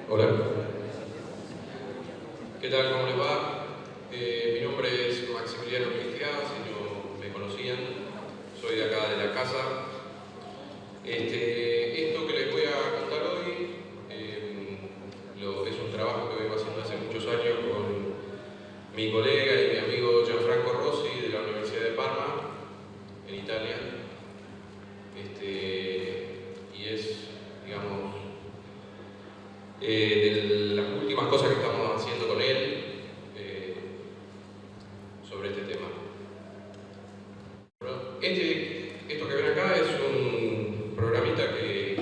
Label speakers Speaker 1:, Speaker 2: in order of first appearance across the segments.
Speaker 1: Hola, ¿qué tal? ¿Cómo les va? Mi nombre es Maximiliano Cristiá, si no me conocían, soy de acá de la casa. Esto que les voy a contar hoy es un trabajo que vengo haciendo hace muchos años con mi colega y mi amigo Gianfranco Rossi de la Universidad de Parma, en Italia. Y es, digamos, de las últimas cosas que estamos haciendo con él sobre este tema. Bueno, esto que ven acá es un programita que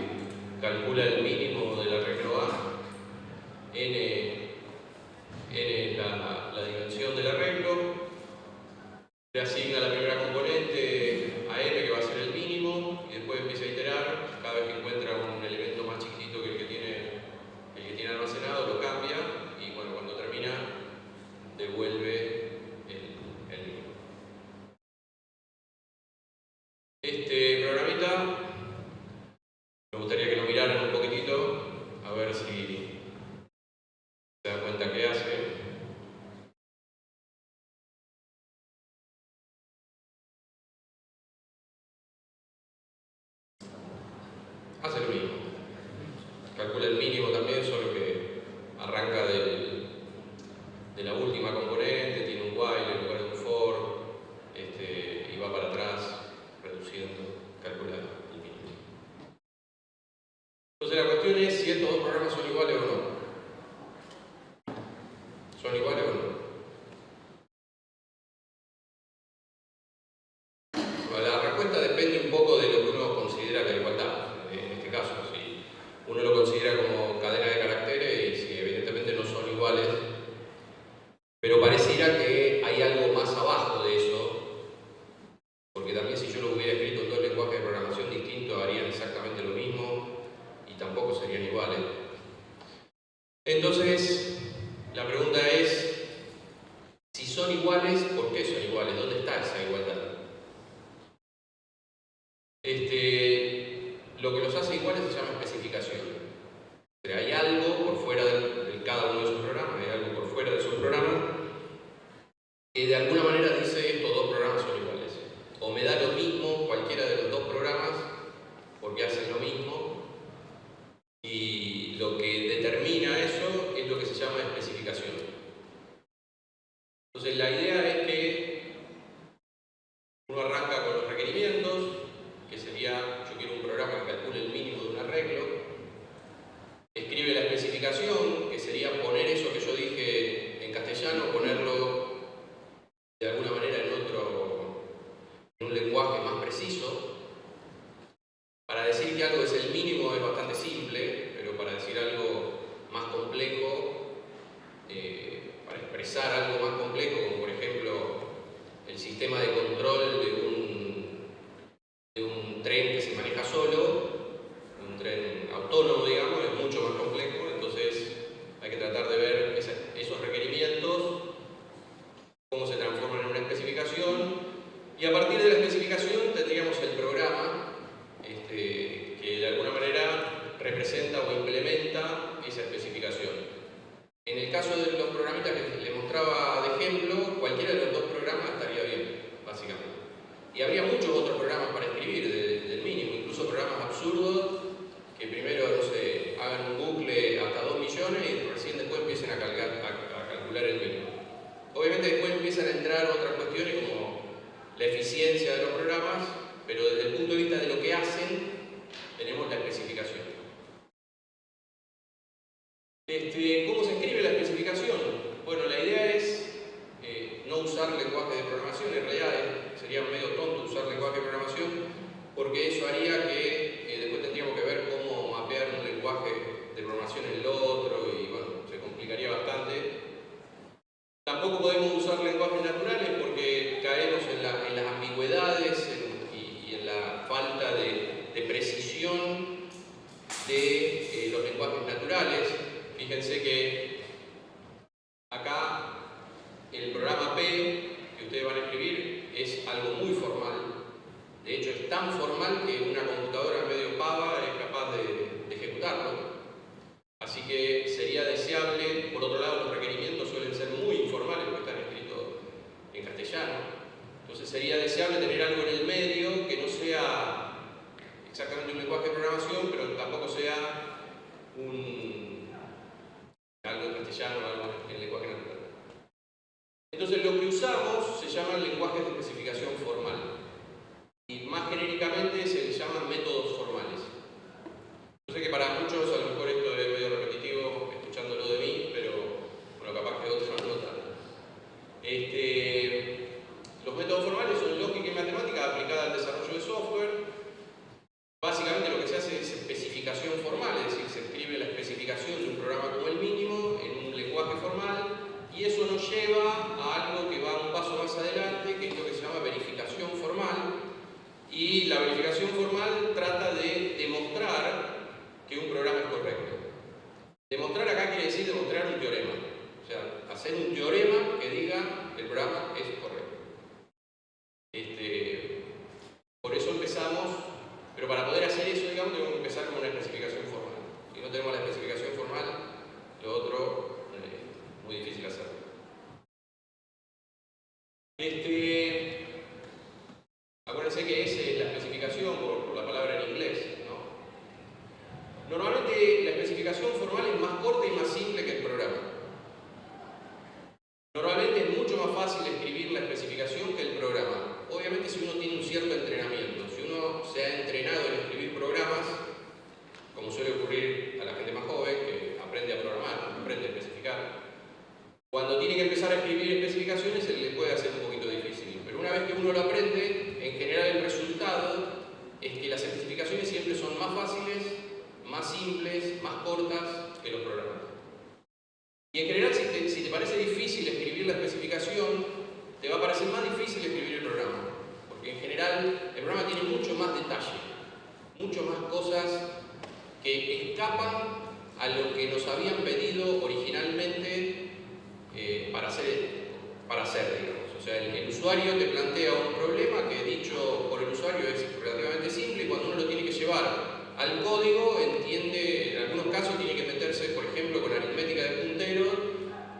Speaker 1: calcula el mínimo del arreglo A. N es la dimensión del arreglo. Le asigna la primera componente a M, que va a ser el mínimo, y después empieza a iterar. Cada vez que encuentra un elemento más chiquitito que el que tiene almacenado, lo cambia, y bueno, cuando termina, devuelve el mínimo. Este programita, me gustaría que lo miraran un poquitito, a ver si se dan cuenta qué hace. Hace lo mismo. Calcula el mínimo también, solo que arranca de la última componente, tiene un while en lugar de un for, y va para atrás, reduciendo, calcula el mínimo. Entonces la cuestión es si estos dos programas son iguales o no. ¿Son iguales o no? La respuesta depende un poco de lo que uno considera la igualdad. En este caso, si uno lo considera como cadena de caracteres, y si evidentemente no son iguales, pero pareciera que hay algo más abajo de eso, porque también si yo lo hubiera escrito en dos lenguajes de programación distintos harían exactamente lo mismo y tampoco serían iguales. Entonces, la pregunta es, si son iguales, ¿por qué son iguales? ¿Dónde está esa igualdad? Lo que los hace iguales se llama especificación. O sea, hay algo por fuera de cada uno de sus programas, hay algo por fuera de sus programas que de alguna manera dice estos dos programas son iguales. O me da lo mismo cualquiera de los dos programas porque hacen lo mismo, y lo que determina eso es lo que se llama especificación. Entonces la idea es que uno arranca con los requerimientos, que sería, yo quiero un programa que calcule el mínimo de un arreglo. Escribe la especificación, que sería poner eso que yo dije en castellano, ponerlo de alguna manera en un lenguaje más preciso. Para decir que algo es el mínimo es bastante simple, pero para decir algo más complejo, para expresar algo más complejo, como por ejemplo el sistema de control de un tren que se maneja solo, un tren autónomo, digamos, es mucho más complejo. Entonces hay que tratar de ver esos requerimientos, cómo se transforman en una especificación, y a partir de la especificación tendríamos el programa que de alguna manera representa o implementa esa especificación. En el caso de los programitas que les mostraba de ejemplo, cualquiera de los dos programas estaría bien, básicamente. Y habría muchos otros programas para escribir del mínimo, incluso programas absurdos que primero, no sé, hagan un bucle hasta 2 millones y recién después empiecen a calcular el mínimo. Obviamente después empiezan a entrar otras cuestiones como la eficiencia de los programas, pero desde el punto de vista de lo que hacen, tenemos la especificación. ¿Cómo se escribe la especificación? Bueno, la idea es no usar lenguaje de programación. En realidad sería medio tonto usar lenguaje de programación, porque eso haría que después tendríamos que ver cómo mapear un lenguaje de programación en el otro, y bueno, se complicaría bastante. Tampoco podemos usar lenguajes naturales porque caemos en las ambigüedades y en la falta de precisión de los lenguajes naturales. Fíjense que acá el programa P que ustedes van a escribir es algo muy formal. De hecho, es tan formal que una computadora medio pava es capaz de ejecutarlo. Así Así que sería deseable, por otro lado, los requerimientos suelen ser muy informales porque están escritos en castellano. Entonces sería deseable tener algo en el medio que no sea exactamente un lenguaje de programación, pero tampoco sea algo en castellano o algo en lenguaje natural. Entonces lo que usamos se llaman lenguajes de especificación formal. Y más genéricamente se les llaman métodos formales. Yo sé que para muchos a lo mejor esto es medio repetitivo escuchándolo de mí, pero bueno, capaz que otros no notan. Los métodos formales son lógica y matemática aplicada al desarrollo de software. Básicamente lo que se hace es especificación formal, es decir, se escribe la especificación de un programa como el mínimo en un lenguaje formal y eso nos lleva a algo que va un paso más adelante, que es lo que se llama verificación formal. Y la verificación formal trata de demostrar que un programa es correcto. Demostrar acá quiere decir demostrar un teorema. O sea, hacer un teorema que diga que el programa es correcto. Por eso empezamos, pero para poder hacer eso, digamos, tenemos que empezar con una especificación formal. Si no tenemos la especificación formal, lo otro es muy difícil hacerlo. Acuérdense que S es la especificación por la palabra en inglés, ¿no? Normalmente la especificación formal es más corta y más simple que el programa. Normalmente es mucho más fácil escribir la especificación que el programa. Obviamente si uno tiene un cierto entrenamiento, si uno se ha entrenado en escribir programas, como suele ocurrir a la gente más joven, que aprende a programar, aprende a especificar, cuando tiene que empezar a escribir especificaciones se le puede hacer un poquito difícil. Pero una vez que uno lo aprende, en general el resultado es que las especificaciones siempre son más fáciles, más simples, más cortas que los programas. Y en general, si te parece difícil escribir la especificación, te va a parecer más difícil escribir el programa. Porque en general el programa tiene mucho más detalle, mucho más cosas que escapan a lo que nos habían pedido originalmente para hacer, digamos. O sea, el usuario te plantea un problema que dicho por el usuario es relativamente simple y cuando uno lo tiene que llevar al código, entiende, en algunos casos tiene que meterse, por ejemplo, con aritmética de punteros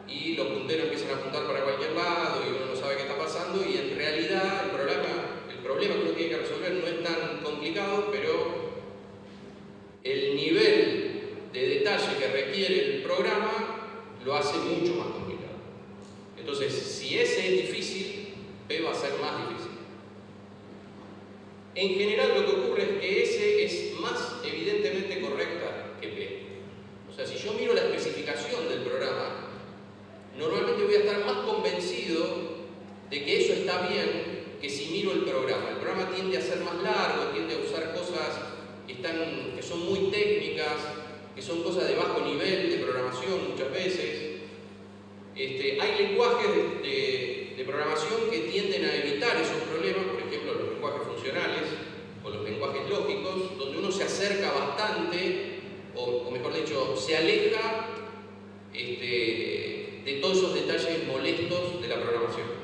Speaker 1: y los punteros empiezan a apuntar para cualquier lado y uno no sabe qué está pasando y en realidad el problema que uno tiene que resolver no es tan complicado, pero el nivel de detalle que requiere el programa lo hace mucho más complicado. Entonces, si S es difícil, P va a ser más difícil. En general lo que ocurre es que S es más evidentemente correcta que P. O sea, si yo miro la especificación del programa, normalmente voy a estar más convencido de que eso está bien que si miro el programa. El programa tiende a ser más largo, tiende a usar cosas que son muy técnicas, que son cosas de bajo nivel de programación muchas veces. Hay lenguajes de programación que tienden a evitar esos problemas, por ejemplo los lenguajes funcionales o los lenguajes lógicos, donde uno se acerca bastante, o mejor dicho, se aleja de todos esos detalles molestos de la programación.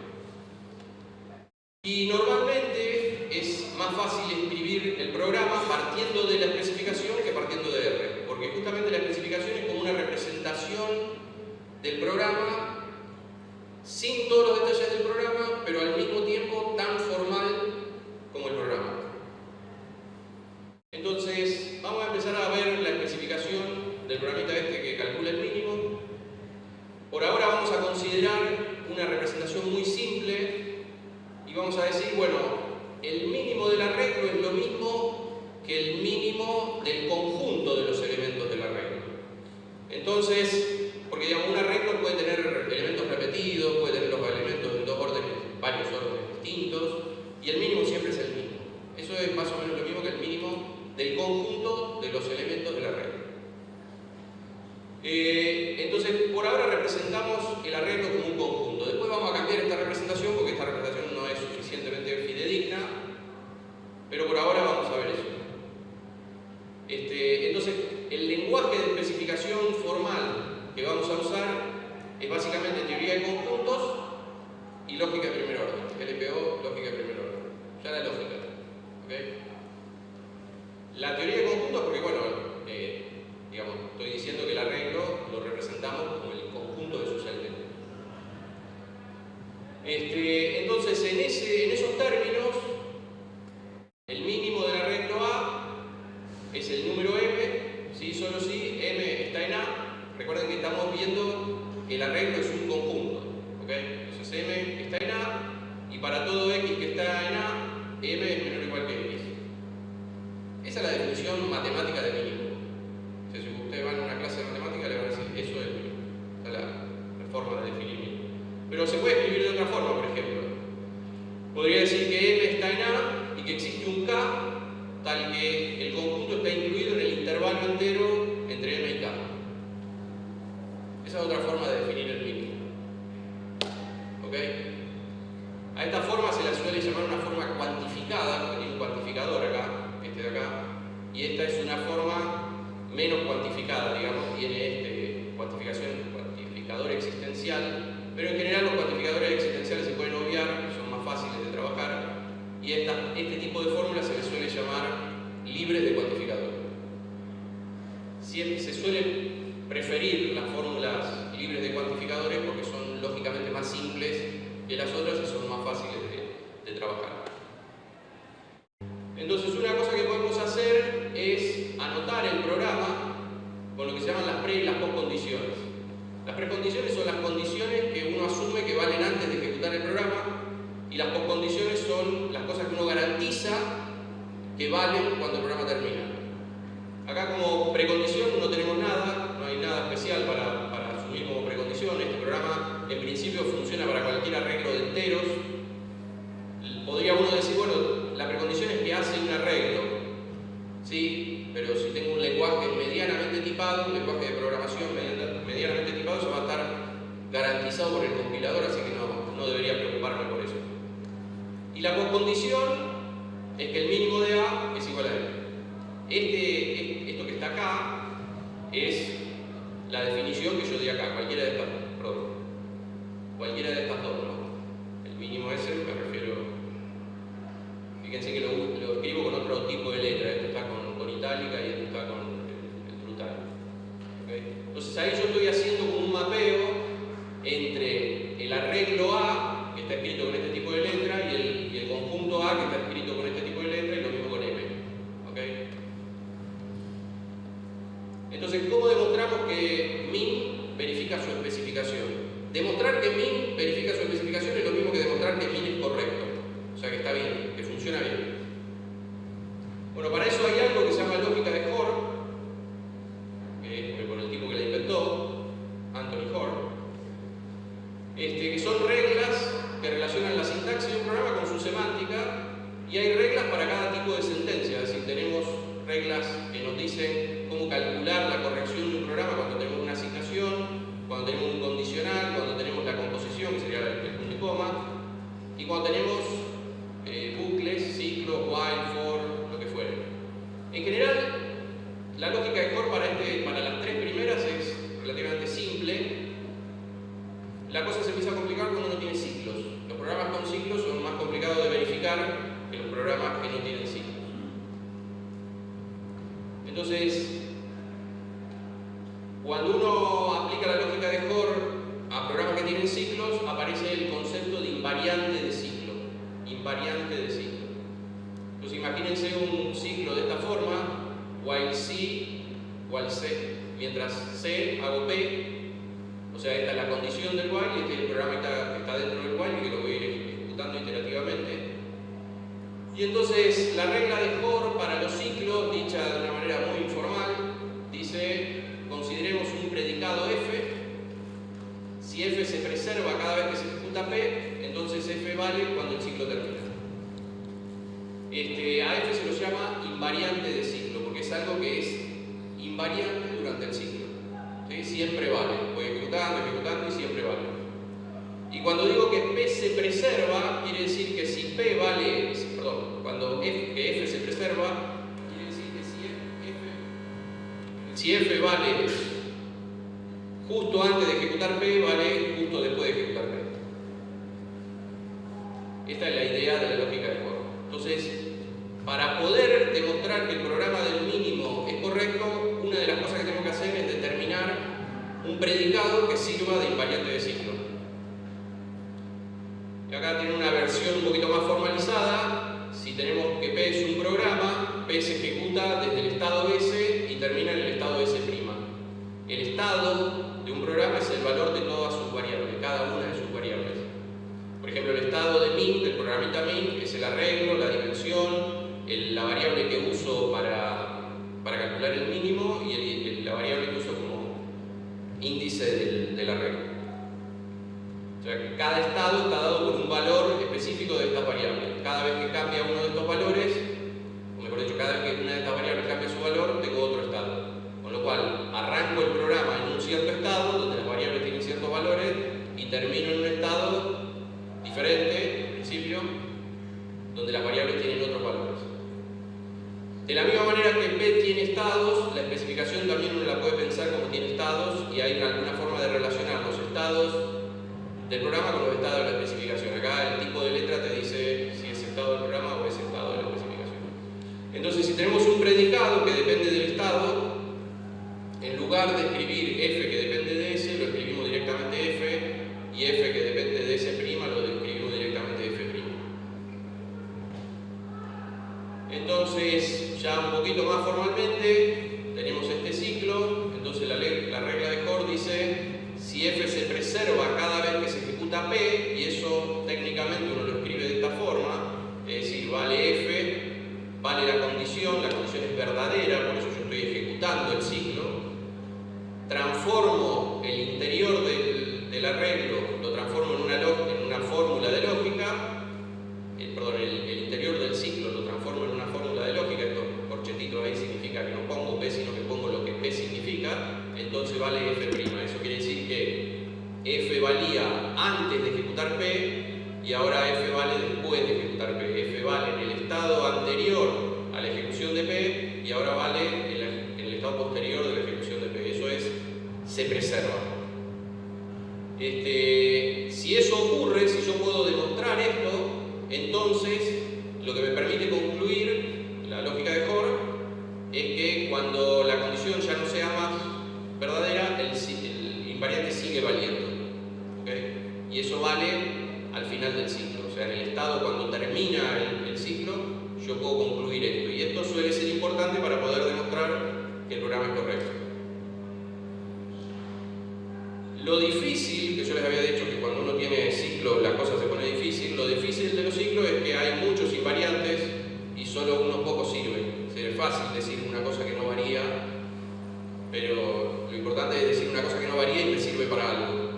Speaker 1: Y normalmente es más fácil escribir el programa partiendo de la especificación que partiendo de R, porque justamente la especificación es como una representación del programa sin todos los detalles del programa, pero al mismo tiempo tan formal como el programa. Entonces, vamos a empezar a ver la especificación del programita que calcula el mínimo. Por ahora vamos a considerar una representación muy simple y vamos a decir, bueno, el mínimo del arreglo es lo mismo que el mínimo del conjunto de los elementos del arreglo. Entonces, porque digamos, un arreglo puede tener elementos repetidos, puede tener los elementos en varios órdenes distintos, y el mínimo siempre es el mismo. Eso es más o menos lo mismo que el mínimo del conjunto de los elementos del arreglo. Entonces, por ahora representamos el arreglo como un conjunto. Después vamos a cambiar esta representación porque esta representación no es suficientemente fidedigna, pero por ahora vamos a ver eso. Entonces, el lenguaje de especificación formal que vamos a usar es básicamente teoría de conjuntos y lógica de primer orden. LPO, lógica de primer orden. Ya la lógica. ¿Okay? La teoría de conjuntos, porque bueno, digamos, estoy diciendo que el arreglo Entonces, en esos términos, el mínimo del arreglo A es el número M, ¿sí? Solo si M está en A. Recuerden que estamos viendo que el arreglo es un conjunto, ¿ok? Entonces M está en A, y para todo X que está en A, M es menor o igual que X. Esa es la definición matemática de mínimo. O sea, si ustedes van a una clase de matemática, le van a decir, eso es el mínimo. Esa es la forma de definir mínimo. Pero se puede escribir de otra forma, por ejemplo. Podría decir que M está en A y que existe un K tal que el conjunto está incluido en el intervalo entero entre M y K. Esa es otra forma de definir el mínimo. ¿Ok? A esta forma se la suele llamar una forma cuantificada, porque tiene un cuantificador acá, este de acá, y esta es una forma menos cuantificada, digamos, tiene cuantificador existencial, pero en general los cuantificadores existenciales se pueden obviar, son más fáciles de trabajar, y este tipo de fórmulas se les suele llamar libres de cuantificador. Siempre se suele preferir las fórmulas libres de cuantificadores porque son lógicamente más simples que las otras y son más fáciles de trabajar. Entonces, una cosa que podemos hacer es anotar el programa con lo que se llaman las pre y las postcondiciones. Las precondiciones son las condiciones que uno asume que valen antes de ejecutar el programa, y las postcondiciones son las cosas que uno garantiza que valen cuando el programa termina. Acá como precondición no tenemos nada, no hay nada especial para asumir como precondición. Este programa en principio funciona para cualquier arreglo de enteros. Podría uno decir, bueno, la precondición es que hace un arreglo, ¿sí? Pero si tengo un lenguaje medianamente tipado, un lenguaje de programación medianamente tipado, eso va a estar garantizado por el compilador, así que no debería preocuparme por eso. Y la postcondición es que el mínimo de A es igual a M. Esto que está acá es la definición que yo di acá, cualquiera de estas dos, ¿no? El mínimo ese, me refiero, fíjense que lo escribo con otro tipo de letra, esto está con itálica y esto está con el frutal. ¿Okay? Entonces ahí yo estoy haciendo como un mapeo entre el arreglo A, que está escrito con este tipo de letra, y el conjunto A, que está escrito con este tipo de letra, y lo mismo con M. ¿Okay? Entonces, ¿cómo demostramos que min verifica su especificación? Demostrar que min verifica su especificación es lo mismo que demostrar que min es correcto. O sea, que está bien, que funciona bien. Bueno, para eso hay algo que se llama lógica de Hoare, que por el tipo que la inventó, Anthony Hoare, que son reglas que relacionan la sintaxis de un programa con su semántica, y hay reglas para cada tipo de sentencia. Es decir, tenemos reglas que nos dicen cómo calcular la corrección de un programa cuando tenemos una asignación, cuando tenemos un condicional, cuando tenemos la composición, que sería el punto y coma, y cuando tenemos bucles, ciclos, while, for, lo que fuere. En general, la lógica de Hoare para las tres primeras es relativamente simple. La cosa se empieza a complicar cuando uno tiene ciclos. Los programas con ciclos son más complicados de verificar que los programas que no tienen ciclos. Entonces, cuando uno aplica la lógica de Hoare a programas que tienen ciclos, aparece el concepto de invariante de ciclo. Invariante de ciclo. Entonces, imagínense un ciclo de esta forma: while C, while C. Mientras C hago P, o sea, esta es la condición del while, y este es el programa que está dentro del while y que lo voy a ir ejecutando iterativamente. Y entonces la regla de Hoare para los ciclos, dicha de una manera muy informal, dice: consideremos un predicado f. Si f se preserva cada vez que se ejecuta p, entonces f vale cuando el ciclo termina. A f se lo llama invariante de ciclo, porque es algo que es invariante durante el ciclo. ¿Sí? Siempre vale, voy ejecutando y siempre vale. Y cuando digo que p se preserva, quiere decir que si p vale, cuando que f se preserva, quiere decir que si f vale justo antes de ejecutar p, vale justo después de ejecutar p. Esta es la idea de la lógica de Hoare. Entonces, para poder demostrar que el programa del mínimo es correcto, una de las cosas que tenemos que hacer es determinar un predicado que sirva de invariante de ciclo. acá tiene una versión un poquito más formalizada. Si tenemos que P es un programa, P se ejecuta desde el estado S y termina en el estado S'. El estado de un programa es el valor de todas sus variables, cada una de sus variables. Por ejemplo, el estado de min, del programita min, es el arreglo, la dimensión, la variable que uso para calcular el mínimo y la variable que uso como índice del arreglo. O sea, que cada estado está dado por un valor específico de estas variables. Cada vez que cambia uno de estos valores, o mejor dicho, cada vez que una de estas variables cambia su valor, tengo otro estado. Con lo cual, arranco el programa en un cierto estado, donde las variables tienen ciertos valores, y termino en un estado diferente, en principio, donde las variables tienen otros valores. De la misma manera que P tiene estados, la especificación también uno la puede pensar como tiene estados, y hay alguna forma de relacionar los estados del programa con los estados de la especificación. Acá el tipo de letra te dice si es estado del programa o es estado de la especificación. Entonces, si tenemos un predicado que depende del estado, en lugar de escribir f que depende de s, lo escribimos directamente f, y f que depende de s', lo escribimos directamente f'. Entonces, ya un poquito más formalmente, tenemos este ciclo. Entonces la regla de Hoare dice, si f se preserva cada vez que se ejecuta p, y eso técnicamente uno lo escribe de esta forma, es decir, vale f, vale la condición es verdadera, por eso yo estoy ejecutando el ciclo. Transformo el interior del arreglo, lo transformo en una fórmula de lógica, el interior del ciclo lo transformo en una fórmula de lógica. Estos corchetitos ahí significa que no pongo P, sino que pongo lo que P significa, entonces vale f'. Eso quiere decir que f valía antes de ejecutar P, y ahora f vale después de ejecutar P. F vale en el estado anterior a la ejecución de P, y ahora vale en el estado posterior de la ejecución de P. Eso es, se preserva. Si eso ocurre, si yo puedo demostrar esto, entonces lo que me permite concluir la lógica de Hoare es que cuando la condición ya no sea más verdadera, el invariante sigue valiendo. ¿Okay? Y eso vale al final del ciclo. O sea, en el estado cuando termina el ciclo, yo puedo concluir esto. Y esto suele ser importante para poder demostrar que el programa es correcto. Lo difícil, que yo les había dicho que cuando uno tiene ciclos la cosa se pone difícil, lo difícil de los ciclos es que hay muchos invariantes y solo unos pocos sirven. Es fácil decir una cosa que no varía, pero lo importante es decir una cosa que no varía y me sirve para algo.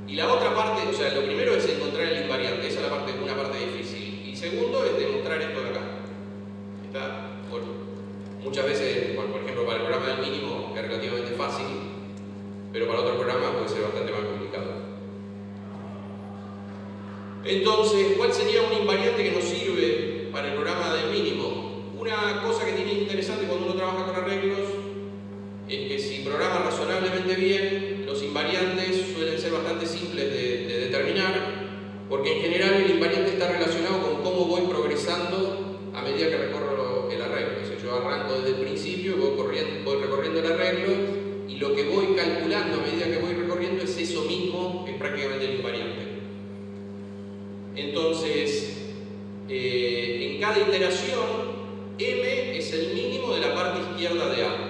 Speaker 1: Y la otra parte, o sea, lo primero es encontrar el invariante, esa es una parte difícil. Y segundo es demostrar esto de acá. Bueno, muchas veces, por ejemplo, para el programa del mínimo es relativamente fácil, pero para otros programas puede ser bastante más complicado. Entonces, ¿cuál sería un invariante que nos sirve para el programa del mínimo? Una cosa que tiene interesante cuando uno trabaja con arreglos es que si programa razonablemente bien, los invariantes suelen ser bastante simples de determinar, porque en general el invariante está relacionado con cómo voy progresando a medida que recorro el arreglo. O sea, yo arranco desde el principio, voy recorriendo el arreglo, y lo que voy calculando a medida que voy recorriendo es eso mismo, que es prácticamente el invariante. Entonces, en cada iteración, m es el mínimo de la parte izquierda de A.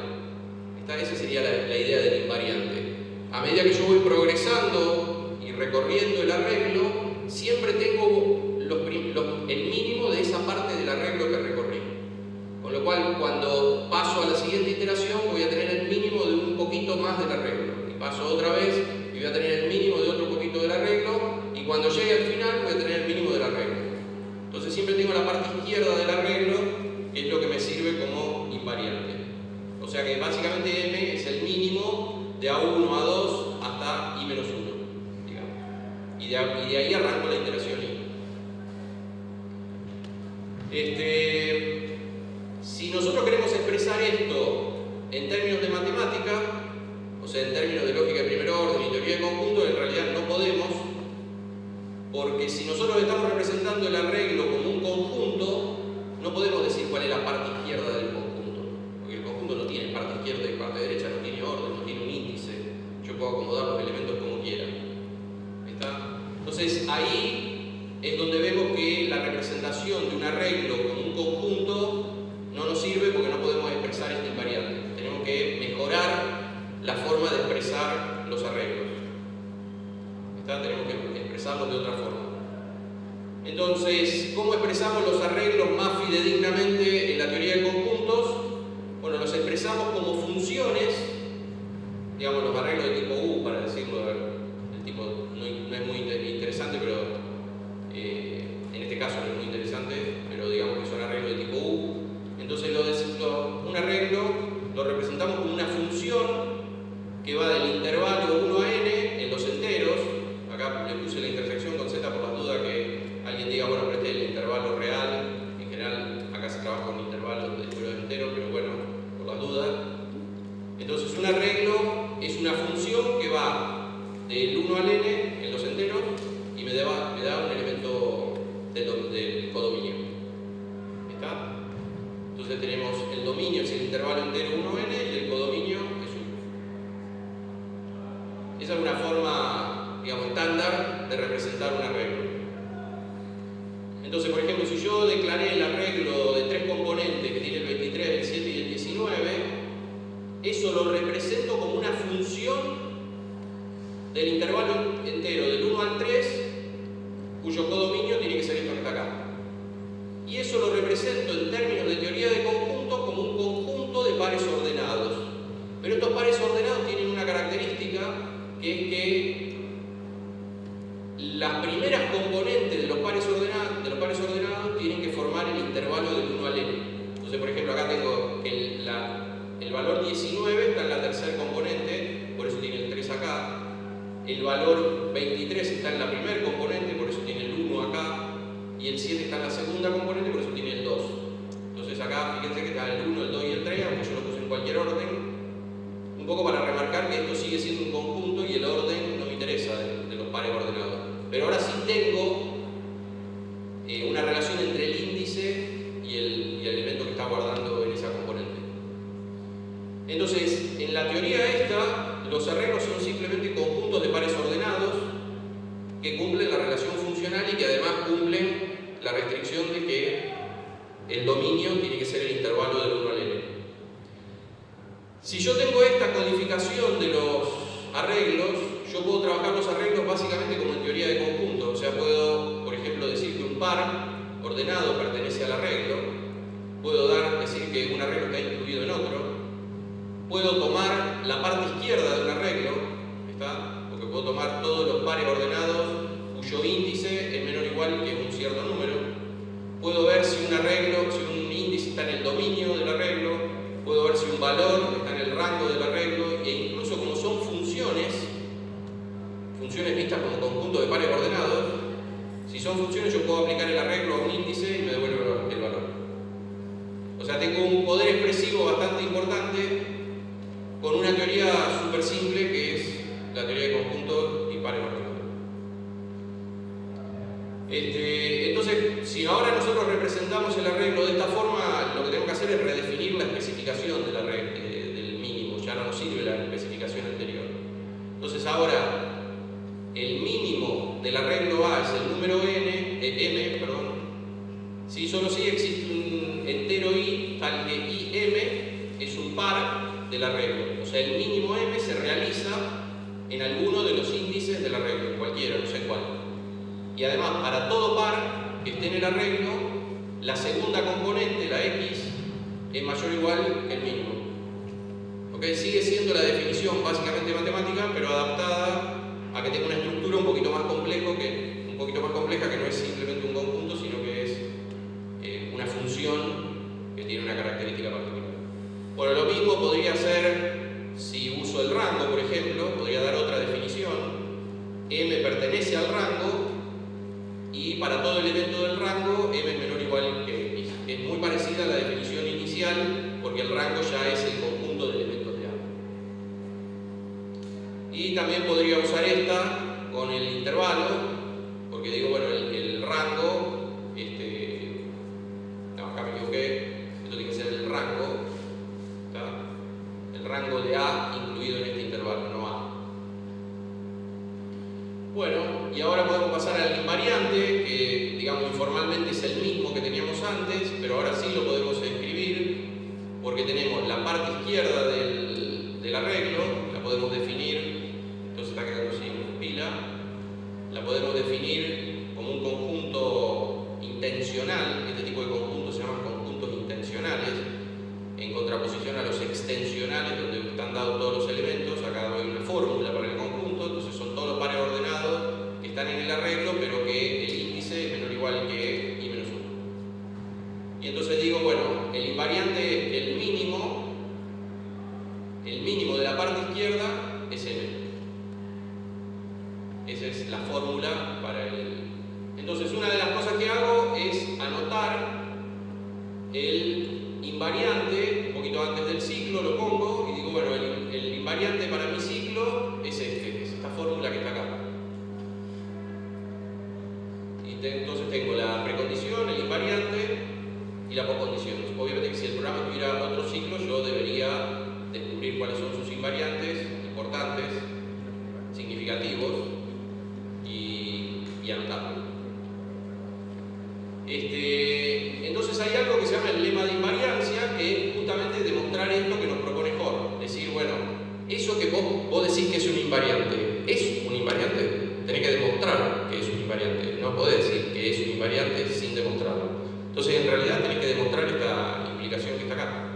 Speaker 1: Esa sería la idea del invariante. A medida que yo voy progresando y recorriendo el arreglo, siempre tengo el mínimo de esa parte del arreglo que recorrí. Con lo cual, cuando paso a la siguiente iteración, voy a tener el mínimo de un poquito más del arreglo. Y paso otra vez y voy a tener el mínimo de otro poquito del arreglo. Y cuando llegue al final, voy a tener el mínimo del arreglo. Entonces siempre tengo la parte izquierda del arreglo, que es lo que me sirve como invariante. O sea que básicamente m es el mínimo de A1 a A2 hasta I-1, digamos. Y de ahí arranco la iteración I. Si nosotros queremos expresar esto en términos de matemática, o sea, en términos de lógica de primer orden y teoría de conjuntos, en realidad no podemos, porque si nosotros estamos representando el arreglo como un conjunto, no podemos decir cuál es la parte izquierda del conjunto, porque el conjunto no tiene parte izquierda y parte derecha, no tiene orden, no tiene un índice. Yo puedo acomodar los elementos como quiera. ¿Está? Entonces ahí los arreglos. Tenemos que expresarlos de otra forma. Entonces, ¿cómo expresamos los arreglos más fidedignamente en la teoría de conjuntos? Bueno, los expresamos como funciones, digamos los arreglos de tipo U, para decirlo, el tipo no es muy interesante, pero en este caso no es muy interesante, pero digamos que son arreglos de tipo U. Entonces, un arreglo lo representamos como una función que va del intervalo 1 a n en los enteros. Acá le puse la intersección con z por la duda que alguien diga, bueno, pero este es el intervalo real. En general, acá se trabaja con intervalos de números enteros, pero bueno, por las dudas. Entonces, un arreglo es una función que va del 1 al n en los enteros y me da un elemento del codominio. ¿Está? Entonces tenemos el dominio, es el intervalo entero 1n, y el codominio es 1. Esa es una forma, digamos, estándar de representar un arreglo. Entonces, por ejemplo, si yo declaré el arreglo de 3 componentes que tiene el 23, el 7 y el 19, eso lo represento como una función del intervalo entero del 1 al 3, cuyo codominio tiene que ser esto que está acá. Y eso lo represento en términos de teoría de conjuntos como un conjunto de pares ordenados. Pero estos pares ordenados tienen una característica, que es que las primeras componentes de los pares ordenados tienen que formar el intervalo del 1 al n. Entonces, por ejemplo, acá tengo que el valor 19 está en la tercera componente, por eso tiene el 3 acá. El valor 23 está en la primera componente, por eso tiene el 1 acá. Y el 7 está en la segunda componente, por eso tiene el 2. Entonces acá, fíjense que está el 1, el 2 y el 3, aunque yo lo puse en cualquier orden. Un poco para remarcar que esto sigue siendo un conjunto y el orden no me interesa de los pares ordenados. Pero ahora sí tengo una relación entre el índice y el elemento que está guardando en esa componente. Entonces, en la teoría esta, los arreglos son simplemente conjuntos de pares ordenados que cumplen la relación funcional y que además cumplen la restricción de que el dominio tiene que ser el intervalo del 1 al n. Si yo tengo esta codificación de los arreglos, yo puedo trabajar los arreglos básicamente como en teoría de conjuntos. O sea, puedo, por ejemplo, decir que un par ordenado pertenece al arreglo. Puedo decir que un arreglo está incluido en otro. Puedo tomar la parte izquierda de un arreglo, ¿está? Porque puedo tomar todos los pares ordenados cuyo índice es menor o igual que un cierto número. Puedo ver si un índice está en el dominio del arreglo. Puedo ver si un valor está en el rango del arreglo. E incluso como son funciones vistas como conjunto de pares ordenados, si son funciones yo puedo aplicar el arreglo a un índice y me devuelve el valor. O sea, tengo un poder expresivo bastante importante con una teoría súper simple que es la teoría de conjuntos y pares ordenados. Entonces, si ahora nosotros representamos el arreglo de esta forma, lo que tenemos que hacer es redefinir la especificación del mínimo. Ya no nos sirve la especificación anterior. Entonces ahora el mínimo del arreglo A es el número m, si solo si existe un entero i tal que im es un par del arreglo. O sea, el mínimo m se realiza en alguno de los índices del arreglo, cualquiera, no sé cuál. Y además, para todo par que esté en el arreglo, la segunda componente, la x, es mayor o igual que el mínimo. ¿Okay? Sigue siendo la definición básicamente matemática, pero adaptada a que tenga una estructura un poquito más compleja, que no es simplemente un conjunto, sino que es una función que tiene una característica particular. Bueno, lo mismo podría ser si uso el rango, por ejemplo, podría dar otra definición. M pertenece al rango y para todo elemento del rango m es menor o igual que x. Es muy parecida a la definición inicial porque el rango ya es el conjunto de elementos de A. Y también podría usar esta con el intervalo, porque digo, bueno, el rango, no, acá me equivoqué, esto tiene que ser el rango, ¿está? El rango de A incluido en este intervalo, no A. Bueno, y ahora podemos pasar al invariante, que digamos informalmente es el mismo que teníamos antes, pero ahora sí lo podemos escribir, porque tenemos la parte izquierda del arreglo, la podemos definir Sn. Esa es la fórmula para el... Entonces, una de las cosas que hago es anotar el invariante, un poquito antes del ciclo lo pongo y digo, bueno, el invariante para mi ciclo es este, es esta fórmula que está acá. Y entonces tengo la precondición, el invariante y la postcondición. Obviamente que si el programa tuviera otro ciclo, yo debería descubrir cuáles son sus invariantes importantes, significativos, y anotarlo. Entonces hay algo que se llama el lema de invariancia, que es justamente demostrar esto que nos propone Hoare. Decir, bueno, eso que vos decís que es un invariante, ¿es un invariante? Tenés que demostrar que es un invariante. No podés decir que es un invariante sin demostrarlo. Entonces en realidad tenés que demostrar esta implicación que está acá.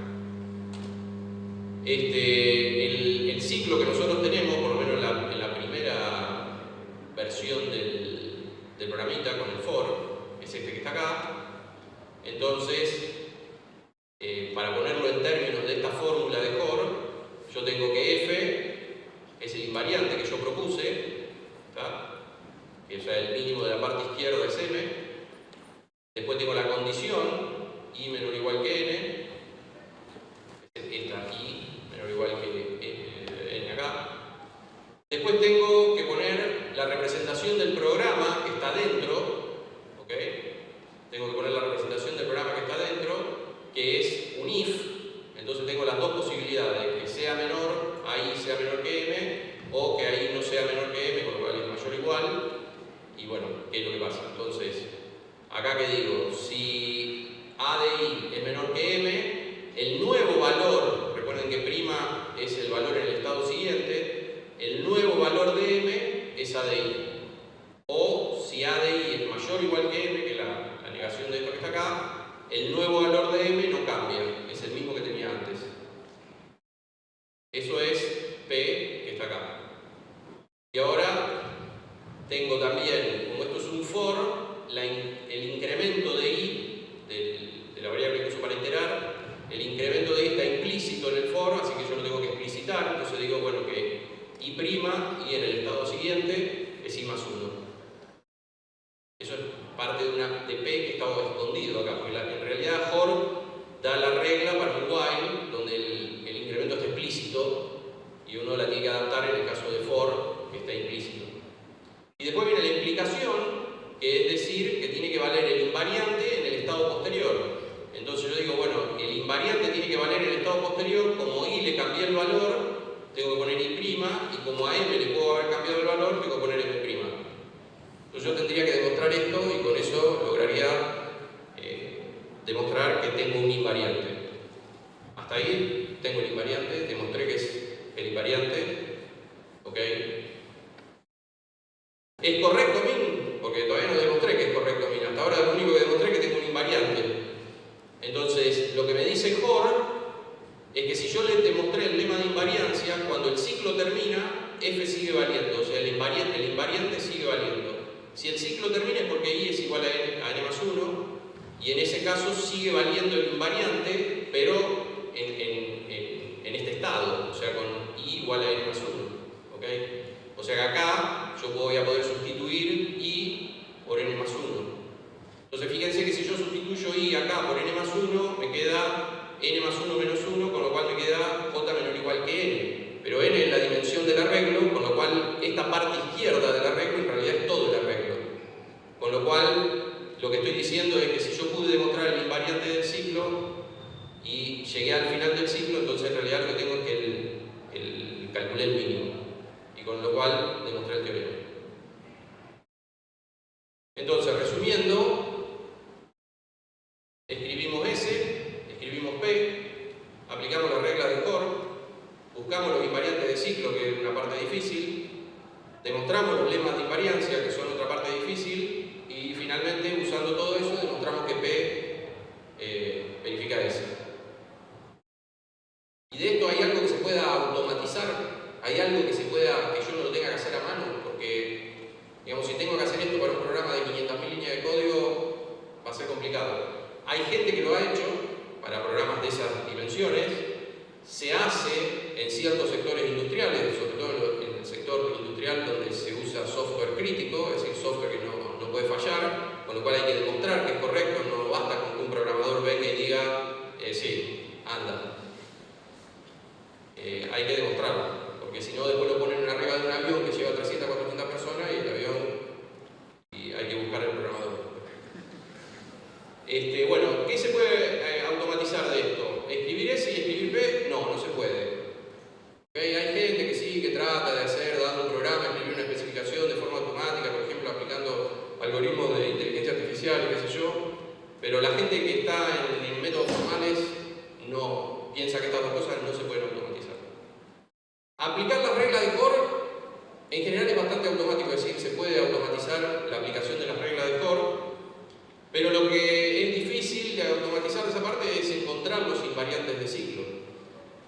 Speaker 1: El ciclo que nosotros tenemos, por lo menos en la primera versión del programita con el for, es este que está acá. Entonces, para ponerlo en términos de esta fórmula de Hoare, yo tengo que f es el invariante que yo propuse, ¿está? Que es el mínimo de la parte izquierda es m. Después tengo la condición i menor o igual que n, esta i menor o igual que n acá. Después tengo que poner la representación del programa que está dentro, ¿ok? Tengo que poner la representación del programa que está dentro, que es un if. Entonces tengo las dos posibilidades, que sea menor, ahí sea menor que m, o que ahí no sea menor que m, con lo cual es mayor o igual. Y bueno, ¿qué es lo que pasa? Entonces, acá que digo, si a de i es menor que m, el nuevo valor, recuerden que prima es el valor en el estado siguiente, el nuevo valor de m es a de i. O si a de i es mayor o igual que m, que es la negación de esto que está acá, el nuevo valor de m no cambia, es el mismo que tenía antes. Eso es p que está acá. Y ahora tengo también, como esto es un for, el incremento de i, de la variable que uso para iterar, el incremento de i está implícito en el for, así que yo lo tengo que explicitar. Entonces digo, bueno, que i' y en el estado siguiente es i más 1. Eso es parte de p que estaba escondido acá, porque en realidad Hoare da la regla para un while donde el incremento está explícito y uno la tiene que adaptar en el caso de for, que está implícito. Y después viene la implicación, que es decir que tiene que valer el invariante en el estado posterior. Entonces yo digo, bueno, el invariante tiene que valer en el estado posterior, como i le cambié el valor, tengo que poner i', y como a m le puedo haber cambiado el valor, tengo que poner m'. Entonces yo tendría que demostrar esto y con eso lograría demostrar que tengo un invariante. Hasta ahí tengo el invariante, demostré que es el invariante. ¿Ok? ¿Es correcto min? Porque todavía no demostré que es correcto min. Hasta ahora lo único que demostré es que tengo un invariante. Entonces, lo que me dice Hoare es que si yo le demostré el lema de invariancia, cuando el ciclo termina, f sigue valiendo, o sea, el invariante sigue valiendo. Si el ciclo termina es porque i es igual a n más 1, y en ese caso sigue valiendo el invariante, pero en este estado, o sea, con i igual a n más 1. ¿Okay? O sea que acá yo voy a poder sustituir i por n más 1. Entonces fíjense que si yo sustituyo i acá por n más 1, me queda n más 1 menos 1, con lo cual me queda j menor o igual que n. Pero n es la dimensión del arreglo, con lo cual esta parte izquierda del arreglo en realidad es todo el arreglo. Con lo cual, lo que estoy diciendo es que si yo pude demostrar el invariante del ciclo y llegué al final del ciclo, entonces en realidad lo que tengo es que calculé el mínimo. Y con lo cual demostré el teorema. Entonces, resumiendo, escribimos S, escribimos P, aplicamos las reglas de Hoare, buscamos los invariantes de ciclo, que es una parte difícil, demostramos los lemas de invariancia, que son otra parte difícil, y finalmente, usando todo eso, demostramos que P verifica S. Y de esto hay algo que se pueda automatizar, hay algo que yo no lo tenga que hacer a mano, porque, digamos, si tengo que hacer esto para un programa de 500.000 líneas de código, va a ser complicado. Hay gente que lo ha hecho para programas de esas dimensiones, se hace en ciertos sectores industriales, sobre todo en el sector industrial donde se usa software crítico, es decir, software que no puede fallar, con lo cual hay que demostrar que es correcto, no basta con que un programador venga y diga, sí, anda. Hay que demostrarlo, porque si no después lo ponen arriba de un avión que lleva 300, 400 personas y el avión, y hay que buscar el programador. Bueno, ¿qué se puede automatizar de esto? ¿Escribir S y escribir P? No, no se puede. ¿Okay? Hay gente que sí, que trata de hacer, dado un programa, escribir una especificación de forma automática, por ejemplo, aplicando algoritmos de inteligencia artificial y qué sé yo, pero la gente que está en métodos formales no piensa que estas dos cosas no se pueden automatizar. Aplicar las reglas de core en general es bastante automático, es decir, se puede automatizar la aplicación de las reglas de core, pero lo que es difícil de automatizar de esa parte es encontrar los invariantes de ciclo.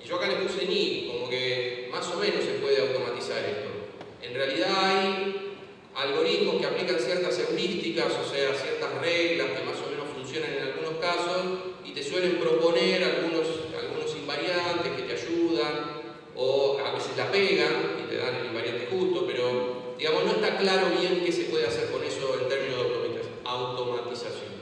Speaker 1: Y yo acá le puse ni, como que más o menos se puede automatizar esto. En realidad hay algoritmos que aplican ciertas heurísticas, o sea, ciertas reglas que más o menos funcionan en algunos casos y te suelen proponer algunos invariantes que te ayudan o a veces la pegan y te dan el invariante justo, pero digamos no está claro bien qué se puede hacer con eso en términos de automatización.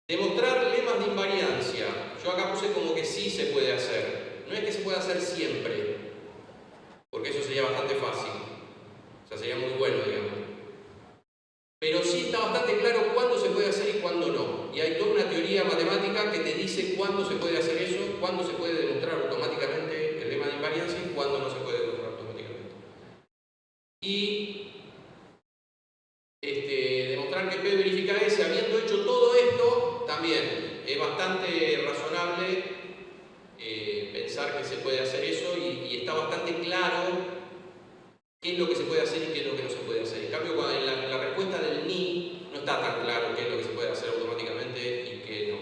Speaker 1: Demostrar lemas de invariancia. Yo acá puse como que sí se puede hacer. No es que se pueda hacer siempre, porque eso sería bastante fácil. O sea, sería muy bueno, digamos. Pero sí está bastante claro cuándo se puede hacer y cuándo no. Y hay toda una teoría matemática que te dice cuándo se puede hacer eso, cuándo se puede demostrar automáticamente el lema de invariancia y cuándo no se puede demostrar automáticamente. Y demostrar que P verifica S, habiendo hecho todo esto, también es bastante razonable pensar que se puede hacer eso y está bastante claro qué es lo que se puede hacer y qué es lo que no se puede hacer. En cambio, en la respuesta del ni no está tan claro qué es lo que se puede hacer automáticamente y qué no.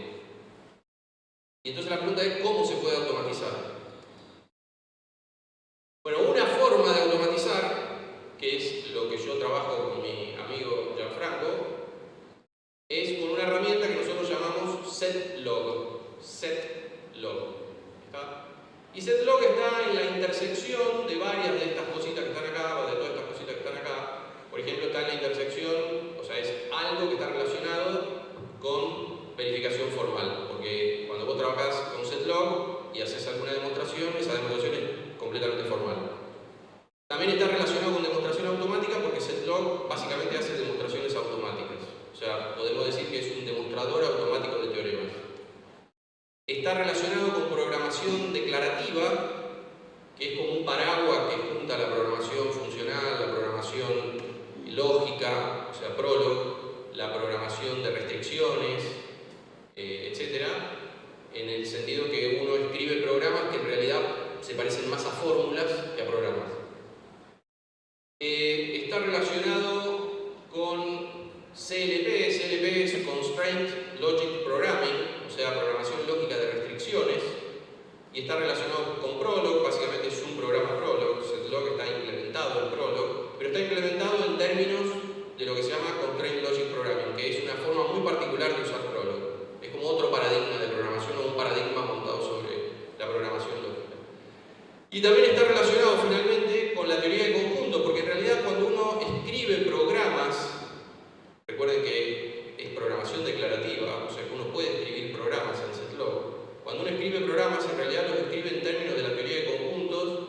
Speaker 1: Y entonces la pregunta es ¿cómo se puede automatizar? Bueno, una forma de automatizar, que es lo que yo trabajo con mi amigo Gianfranco, es con una herramienta que nosotros llamamos setlog. Setlog. ¿Está? Y setlog está en la intersección de varias de estas cositas que están acá, o de todas estas cositas que están acá. Por ejemplo, está en la intersección, o sea, es algo que está relacionado con verificación formal. Porque cuando vos trabajás con setlog y haces alguna demostración, esa demostración es completamente formal. También está relacionado con demostración automática porque setlog básicamente hace demostraciones automáticas. O sea, podemos decir que es un demostrador automático de teoremas. Está relacionado con programación declarativa, que es como un paraguas que junta la programación funcional, la programación lógica, o sea, Prolog, la programación de restricciones, etc. En el sentido que uno escribe programas que en realidad se parecen más a fórmulas que a programas. Está relacionado con CLP. CLP es Constraint Logic Programming, o sea, programación lógica de restricciones, y está relacionado con Prolog. Básicamente es un programa Prolog. Setlog está implementado en Prolog, pero está implementado en términos de lo que se llama Constraint Logic Programming, que es una forma muy particular de usar Prolog. Es como otro paradigma de programación o un paradigma montado sobre la programación lógica. Y también está relacionado finalmente con la teoría de conjuntos, porque en realidad cuando uno escribe programas, recuerden que es programación declarativa, o sea que uno puede escribir programas en setlog. Cuando uno escribe programas, en realidad los escribe en términos de la teoría de conjuntos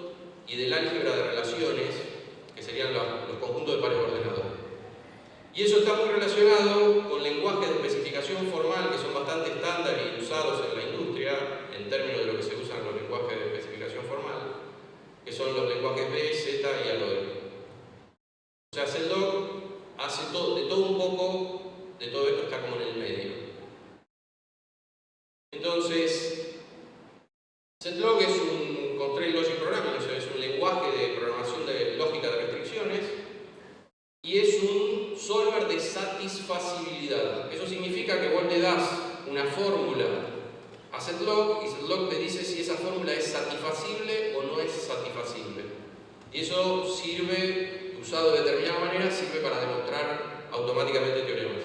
Speaker 1: y del álgebra de relaciones, que serían los conjuntos de pares ordenados. Y eso está muy relacionado con lenguajes de especificación formal que son bastante estándar y usados en la industria, en términos de lo que se usan los lenguajes de especificación formal, que son los lenguajes B, Z y Alloy. O sea, setlog hace de todo un poco, de todo esto está como en el medio. Entonces, setlog es un Constraint Logic Programming, o sea, es un lenguaje de programación de lógica de restricciones y es un solver de satisfacibilidad. Eso significa que vos le das una fórmula a setlog y setlog te dice si esa fórmula es satisfacible o no es satisfacible. Y eso sirve, usado de determinada manera, sirve para demostrar automáticamente teoremas.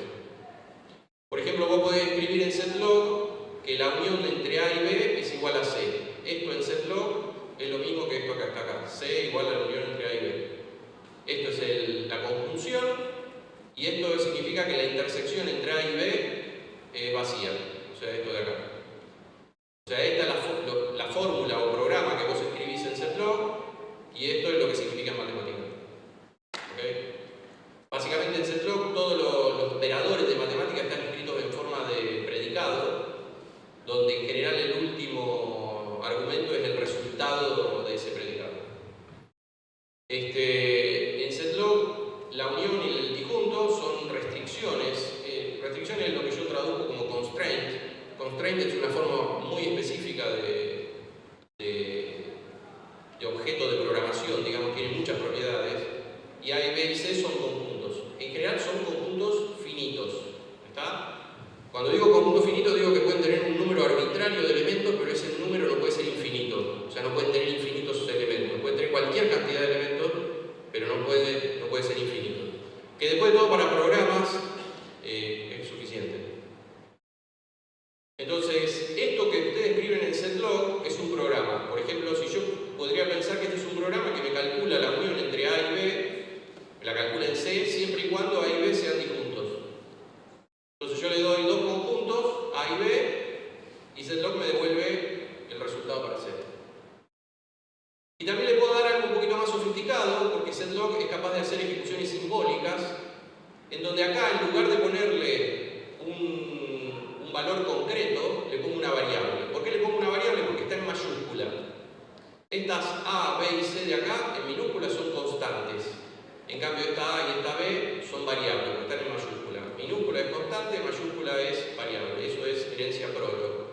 Speaker 1: Por ejemplo, vos podés escribir en setlog que la unión entre A y B es igual a C. Esto en setlog es lo mismo que esto que está acá. C igual a la unión entre A y B. Esto es la conjunción, y esto significa que la intersección entre A y B es vacía, o sea, esto de acá. O sea, esta es la fórmula o programa que vos escribís en setlog, y esto es lo que significa en matemática. ¿Okay? Básicamente en setlog todos los operadores de matemática están escritos en forma de predicado, donde en general el último argumento es el resultado de ese predicado. En setlog la unión y el disjunto son restricciones. Restricciones es lo que yo traduzco como constraint. Constraint es una forma muy específica de objeto de programación, digamos, tiene muchas propiedades, y A, B y C son conjuntos. En general son conjuntos finitos. ¿Está? Cuando digo conjunto finito, digo que pueden tener un número arbitrario de elementos, pero ese número no puede ser infinito. O sea, no pueden tener infinitos elementos. Pueden tener cualquier cantidad de elementos, pero no puede ser infinito. Que después de todo, para programas es suficiente. Entonces, esto que ustedes escriben en setlog es un programa. Por ejemplo, si yo podría pensar que este es un programa que me calcula la unión entre A y B, la calcula en C, siempre y cuando A y B sean disjuntos. Entonces yo le doy dos conjuntos, A y B, y setlog me devuelve el resultado para C. Y también le puedo dar algo un poquito más sofisticado, porque setlog es capaz de hacer ejecuciones simbólicas, en donde acá, en lugar de ponerle un valor concreto, le pongo una variable. ¿Por qué le pongo una variable? Porque está en mayúscula. Estas A, B y C de acá, en minúsculas, son constantes. En cambio, esta A y esta B son variables, porque están en mayúscula. Minúscula es constante, mayúscula es variable. Eso es herencia prólogo.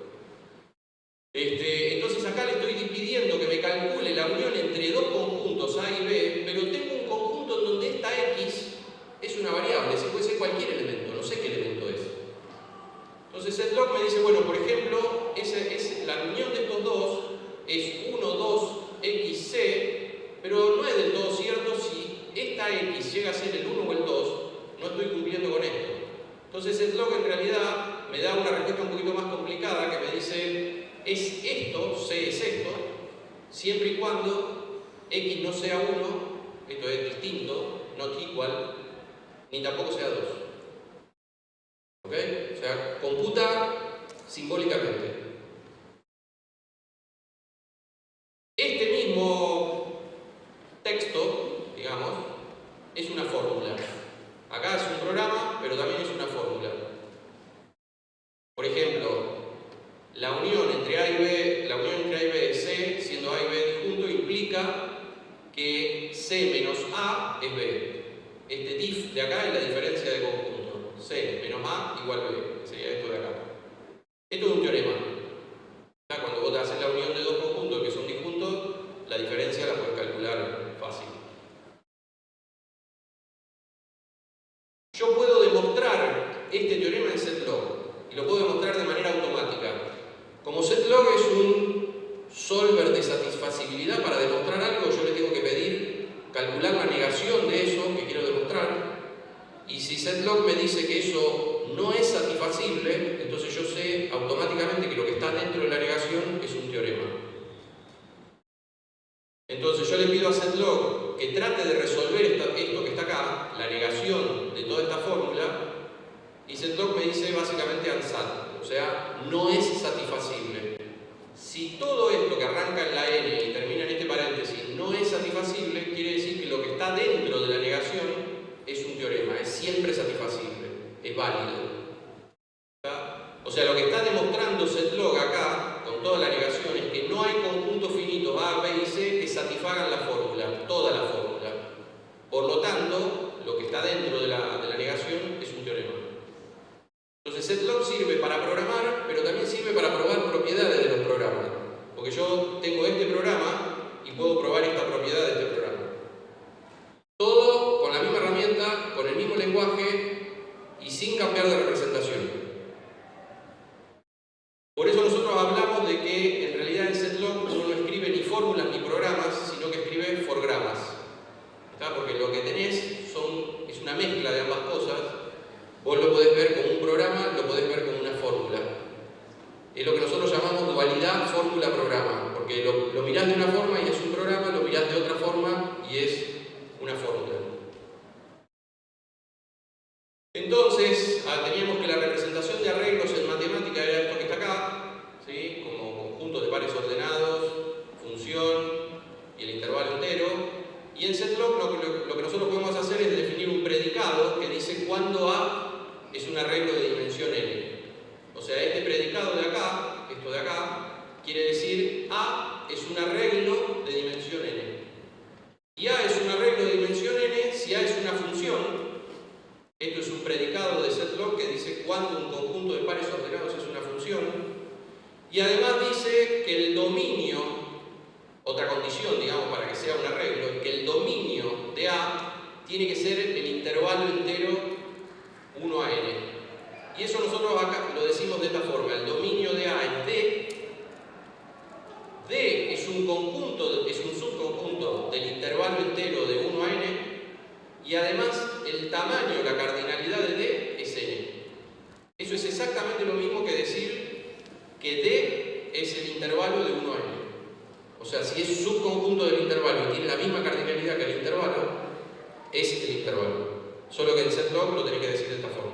Speaker 1: Entonces acá le estoy pidiendo que me calcule la unión entre dos conjuntos A y B, pero tengo un conjunto en donde esta X es una variable, se puede ser cualquier elemento, no sé qué elemento es. Entonces setlog me dice, bueno, por ejemplo, la unión de estos dos es 1, 2, X, C, pero no es del todo cierto si esta X llega a ser el 1 o el 2, no estoy cumpliendo con esto. Entonces setlog en realidad me da una respuesta un poquito más complicada que me dice, es esto, C es esto, siempre y cuando X no sea 1, esto es distinto, not equal, ni tampoco sea 2. ¿Ok? O sea, computa simbólicamente. Este mismo texto, digamos, es una fórmula. Acá es un programa, pero también es una fórmula. Por ejemplo, la unión entre A y B de C, siendo A y B disjunto, implica que C menos A es B. Este diff de acá es la diferencia de conjunto. C menos A igual B, que sería esto de acá. Esto es un teorema. Cuando vos haces la unión de dos conjuntos que son disjuntos, la diferencia la puedes calcular fácil. Yo puedo demostrar este teorema en setlog, y lo puedo demostrar de manera automática. Como setlog es un solver de satisfacibilidad, para demostrar algo yo le tengo que pedir calcular la negación de eso que quiero demostrar, y si setlog me dice que eso no es satisfacible, entonces yo sé automáticamente que lo que está dentro de la negación es un teorema. Entonces yo le pido a setlog que trate de resolver esto que está acá, la negación de toda esta fórmula, y setlog me dice básicamente unsat, o sea, no es satisfacible. Si todo esto que arranca en la n y termina en este paréntesis no es satisfacible, quiere decir que lo que está dentro de la negación es un teorema, es siempre satisfacible, es válido. O sea, lo que está demostrando setlog acá, con toda la negación, es que no hay conjuntos finitos A, B y C que satisfagan la fórmula, toda la fórmula. Por lo tanto, lo que está dentro de la negación es un teorema. Entonces setlog sirve para programar, pero también sirve para probar propiedades de los programas. Porque yo tengo este programa y puedo probar esta propiedad de este programa. Todo con la misma herramienta, con el mismo lenguaje y sin cambiar de representación. Por eso nosotros hablamos de que en realidad en setlog uno no escribe ni fórmulas ni programas, sino que escribe forgramas. ¿Está? Porque lo que tenés es una mezcla de ambas cosas. Vos lo podés ver como un programa, lo podés ver como una fórmula. Es lo que nosotros llamamos dualidad fórmula-programa. porque lo mirás de una forma y es un programa, lo mirás de otra forma y es una fórmula. Entonces, teníamos que la representación de arreglos en matemática era esto que está acá, ¿sí? Como conjuntos de pares ordenados, función y el intervalo entero. Y en setlog lo que nosotros podemos hacer es definir un predicado que dice cuándo A es un arreglo de dimensión n. O sea, este predicado de acá, esto de acá, quiere decir A es un arreglo de dimensión n. Y A es un arreglo de dimensión n si A es una función. Esto es un predicado de setlog que dice cuándo un conjunto de pares ordenados es una función. Y además dice que el dominio, otra condición, digamos, para que sea un arreglo, es que el dominio de A tiene que ser el intervalo entero 1 a n. Y eso nosotros acá lo decimos de esta forma: el dominio de A es D. D es un conjunto, es un subconjunto del intervalo entero de 1 a n. Y además el tamaño, la cardinalidad de D es n. Eso es exactamente lo mismo que decir que D es el intervalo de 1 a n. O sea, si es subconjunto del intervalo y tiene la misma cardinalidad que el intervalo, es el intervalo. Solo que en setlog lo tenés que decir de esta forma.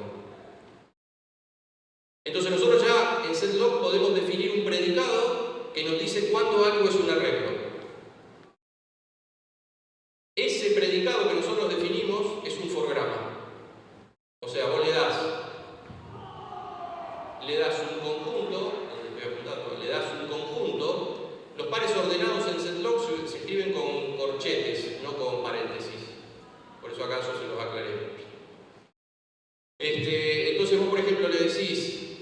Speaker 1: Entonces nosotros ya en setlog podemos definir un predicado que nos dice cuándo algo es un arreglo. Ese predicado que nosotros definimos es un forgrama. O sea, vos le das un conjunto, donde estoy apuntando, le das un conjunto. Los pares ordenados en setlog se escriben con corchetes, no con paréntesis. Por eso acaso se los aclaré. Entonces vos, por ejemplo, le decís,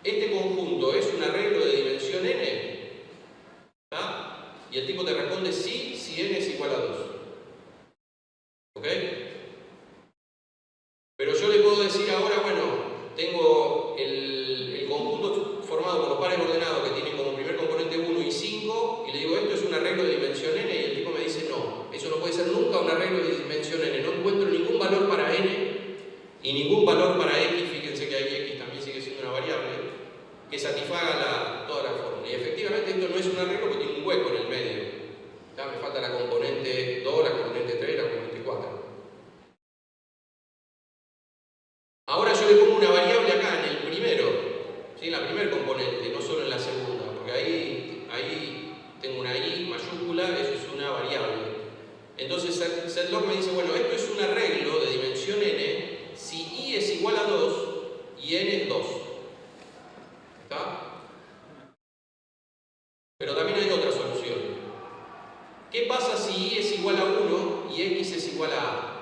Speaker 1: este conjunto es un arreglo de dimensión n, ¿tá? Y el tipo te responde sí, si n es igual a 2. ¿Ok? Pero yo le puedo decir ahora, bueno, tengo el conjunto formado por los pares ordenados que tienen como primer componente 1 y 5, y le digo, esto es un arreglo de dimensión n, y el tipo me dice, no, eso no puede ser nunca un arreglo de dimensión n, no encuentro ningún valor para n y ningún valor para x. Fíjense que ahí x también sigue siendo una variable que satisfaga toda la fórmula. Y efectivamente esto no es un arreglo porque tiene un hueco en el medio. Ya me falta la componente 2, la componente 3 y la componente 4. Ahora yo le pongo una variable acá en el primero, ¿sí? En la primera componente, no solo en la segunda, porque ahí tengo una i mayúscula, eso es una variable. Entonces setlog me dice, bueno, esto es un arreglo de dimensión n si i es igual a 2 y n es 2. ¿Está? Pero también hay otra solución. ¿Qué pasa si i es igual a 1 y x es igual a a?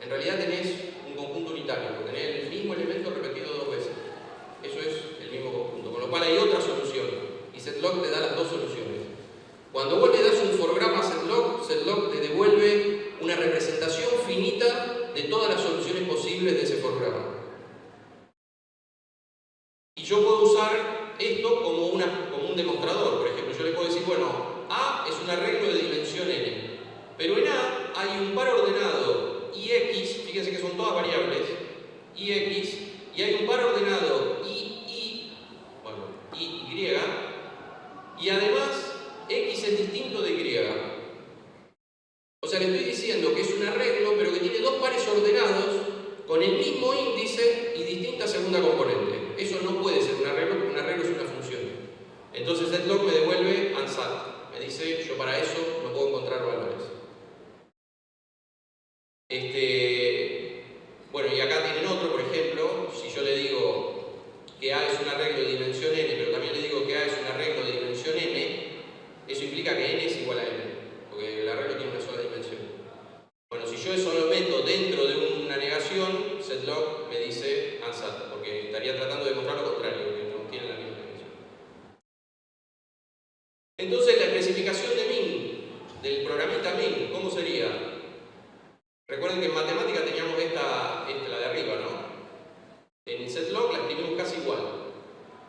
Speaker 1: En realidad tenés un conjunto unitario, porque tenés el mismo elemento repetido 2 veces. Eso es el mismo conjunto. Con lo cual hay otra solución. Y setlog te da las dos soluciones. Cuando vos le das un forgrama a setlog te devuelve una representación finita de todas las soluciones posibles de ese forgrama. Y yo puedo usar esto como un demostrador. Por ejemplo, yo le puedo decir, bueno, A es un arreglo de dimensión n. Pero en A hay un par ordenado ix, fíjense que son todas variables, ix, y hay un par ordenado y, y además x es distinto de y. O sea, le estoy diciendo que es un arreglo, pero que tiene dos pares ordenados con el mismo índice y distinta segunda componente. Eso no puede ser un arreglo, porque un arreglo es una función. Entonces setlog me devuelve unsat. Me dice, yo para eso no puedo encontrar valores. Bueno, y acá tienen otro, por ejemplo, si yo le digo que A es un arreglo de dimensión n, pero también le digo que A es un arreglo de dimensión m, eso implica que n es igual a n, porque el arreglo tiene una sola dimensión. Bueno, si yo eso lo meto dentro de una negación, setlog me dice unsat, porque estaría tratando de demostrar lo contrario, que no tiene la misma dimensión. Entonces, la especificación de min, del programita min, ¿cómo sería? Recuerden que en matemática teníamos la de arriba, ¿no? En setlog la escribimos casi igual.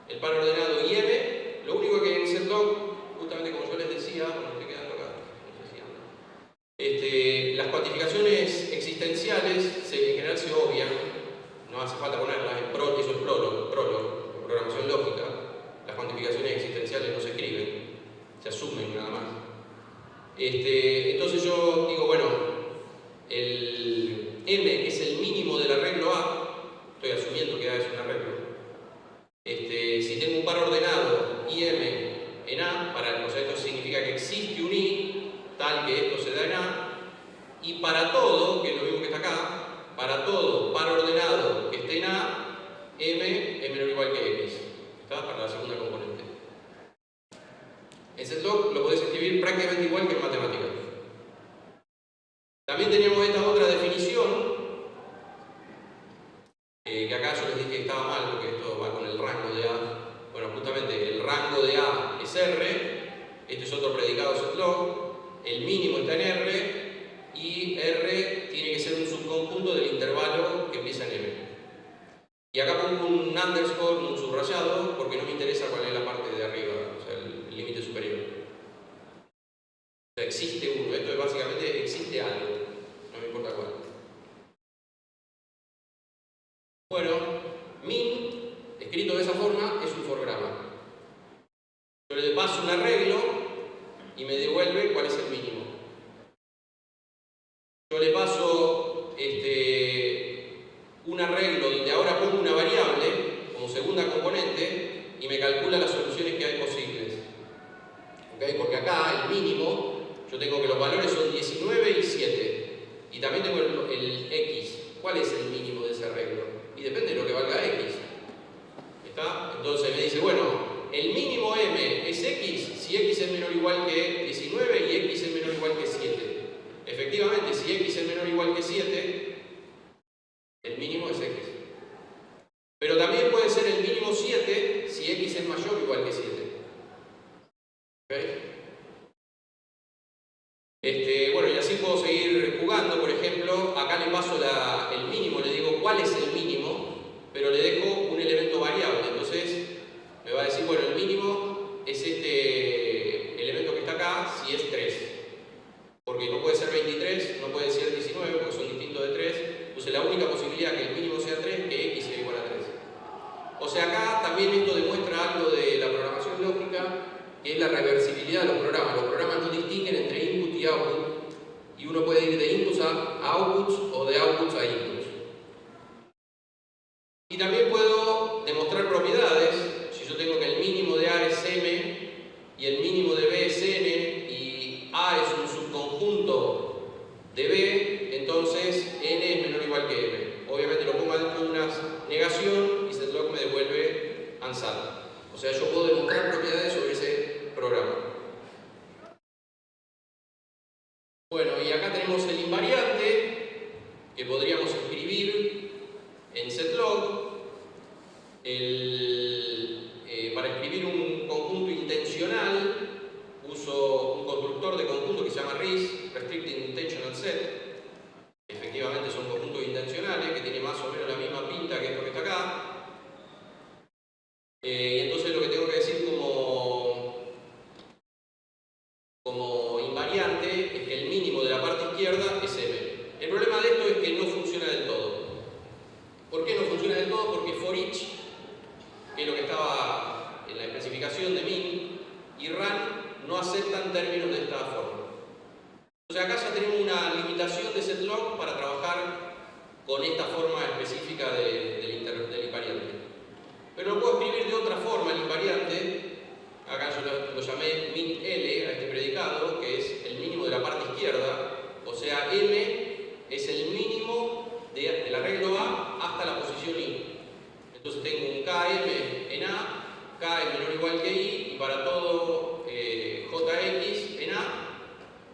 Speaker 1: El par ordenado y m, lo único que en setlog, justamente como yo les decía, bueno, estoy quedando acá, no sé si anda. Las cuantificaciones existenciales en general se obvian, no hace falta ponerlas, eso es prólogo, programación lógica. Las cuantificaciones existenciales no se escriben. se asumen nada más. Entonces yo digo, bueno, el M es el mínimo del arreglo A, estoy asumiendo que A es un arreglo. Si tengo un par ordenado IM en A, o sea, esto significa que existe un I tal que esto se da en A, y para todo, que es lo mismo que está acá, para todo par ordenado que esté en A, M es menor o igual que X. ¿Está? Para la segunda componente. En setlog lo podés escribir prácticamente igual que en matemáticas. También teníamos esta otra definición, que acá yo les dije que estaba mal porque esto va con el rango de A. Bueno, justamente el rango de A es R, este es otro predicado setlog, el mínimo está en R, y R tiene que ser un subconjunto del intervalo que empieza en M. Y acá pongo un underscore, un subrayado, porque no me interesa cuál es la parte de arriba, o sea, el límite superior. O sea, existe uno, esto es básicamente existe algo, no me importa cuál. Bueno, min, escrito de esa forma, es un forgrama. Yo le paso un arreglo y me devuelve cuál es el mínimo. Yo le paso un arreglo donde ahora pongo una variable como segunda componente y me calcula las soluciones que hay posibles. ¿Okay? Porque acá el mínimo, yo tengo que los valores son 19 y 7. Y también tengo el X. ¿Cuál es el mínimo de ese arreglo? Y depende de lo que valga X. ¿Está? Entonces me dice, bueno, el mínimo M es X si X es menor o igual que 19 y X es menor o igual que 7. Efectivamente, si X es menor o igual que 7, el mínimo es X. Pero también puede ser el mínimo 7 si X es mayor o igual que 7. ¿Okay? Bueno, y así puedo seguir jugando. Por ejemplo, acá le paso el mínimo, le digo cuál es el mínimo, pero le dejo un elemento variable. Entonces me va a decir, bueno, el mínimo es este elemento que está acá si es 3. Porque no puede ser 23, no puede ser 19, porque son distintos de 3. Entonces la única posibilidad que el mínimo sea 3 es que X sea igual a 3. O sea, acá también esto demuestra algo de la programación lógica, que es la reversibilidad de los programas. Los programas no distinguen entre input y output, y uno puede ir de inputs a outputs o de outputs a inputs. Y también puedo demostrar propiedades. Si yo tengo que el mínimo de A es M y el mínimo de B es N y A es un subconjunto de B, entonces N es menor o igual que M. Obviamente lo pongo dentro de una negación y setlog me devuelve ansat. O sea, yo puedo demostrar propiedades sobre ese programa. Bueno, y acá tenemos el invariante que podríamos escribir en setlog. Para escribir un conjunto intencional uso un constructor de conjunto que se llama RIS, Restricted Intentional Set. Efectivamente son conjuntos intencionales que tienen más o menos la misma pinta que esto que está acá. Y entonces lo que tengo que decir como invariante es que el mínimo de la parte izquierda es M. El problema de esto es que no funciona del todo. ¿Por qué no funciona del todo? Porque for each, que es lo que estaba en la especificación de min, y run no aceptan términos de esta forma. Entonces acá ya tenemos una limitación de setlog para trabajar con esta forma específica del invariante. Pero lo puedo escribir de otra forma el invariante. Acá yo lo llamé min L a este predicado, que es el mínimo de la parte izquierda. O sea, M es el mínimo del arreglo A hasta la posición I. Entonces tengo un KM en A, K es menor o igual que I, y para todo JX en A,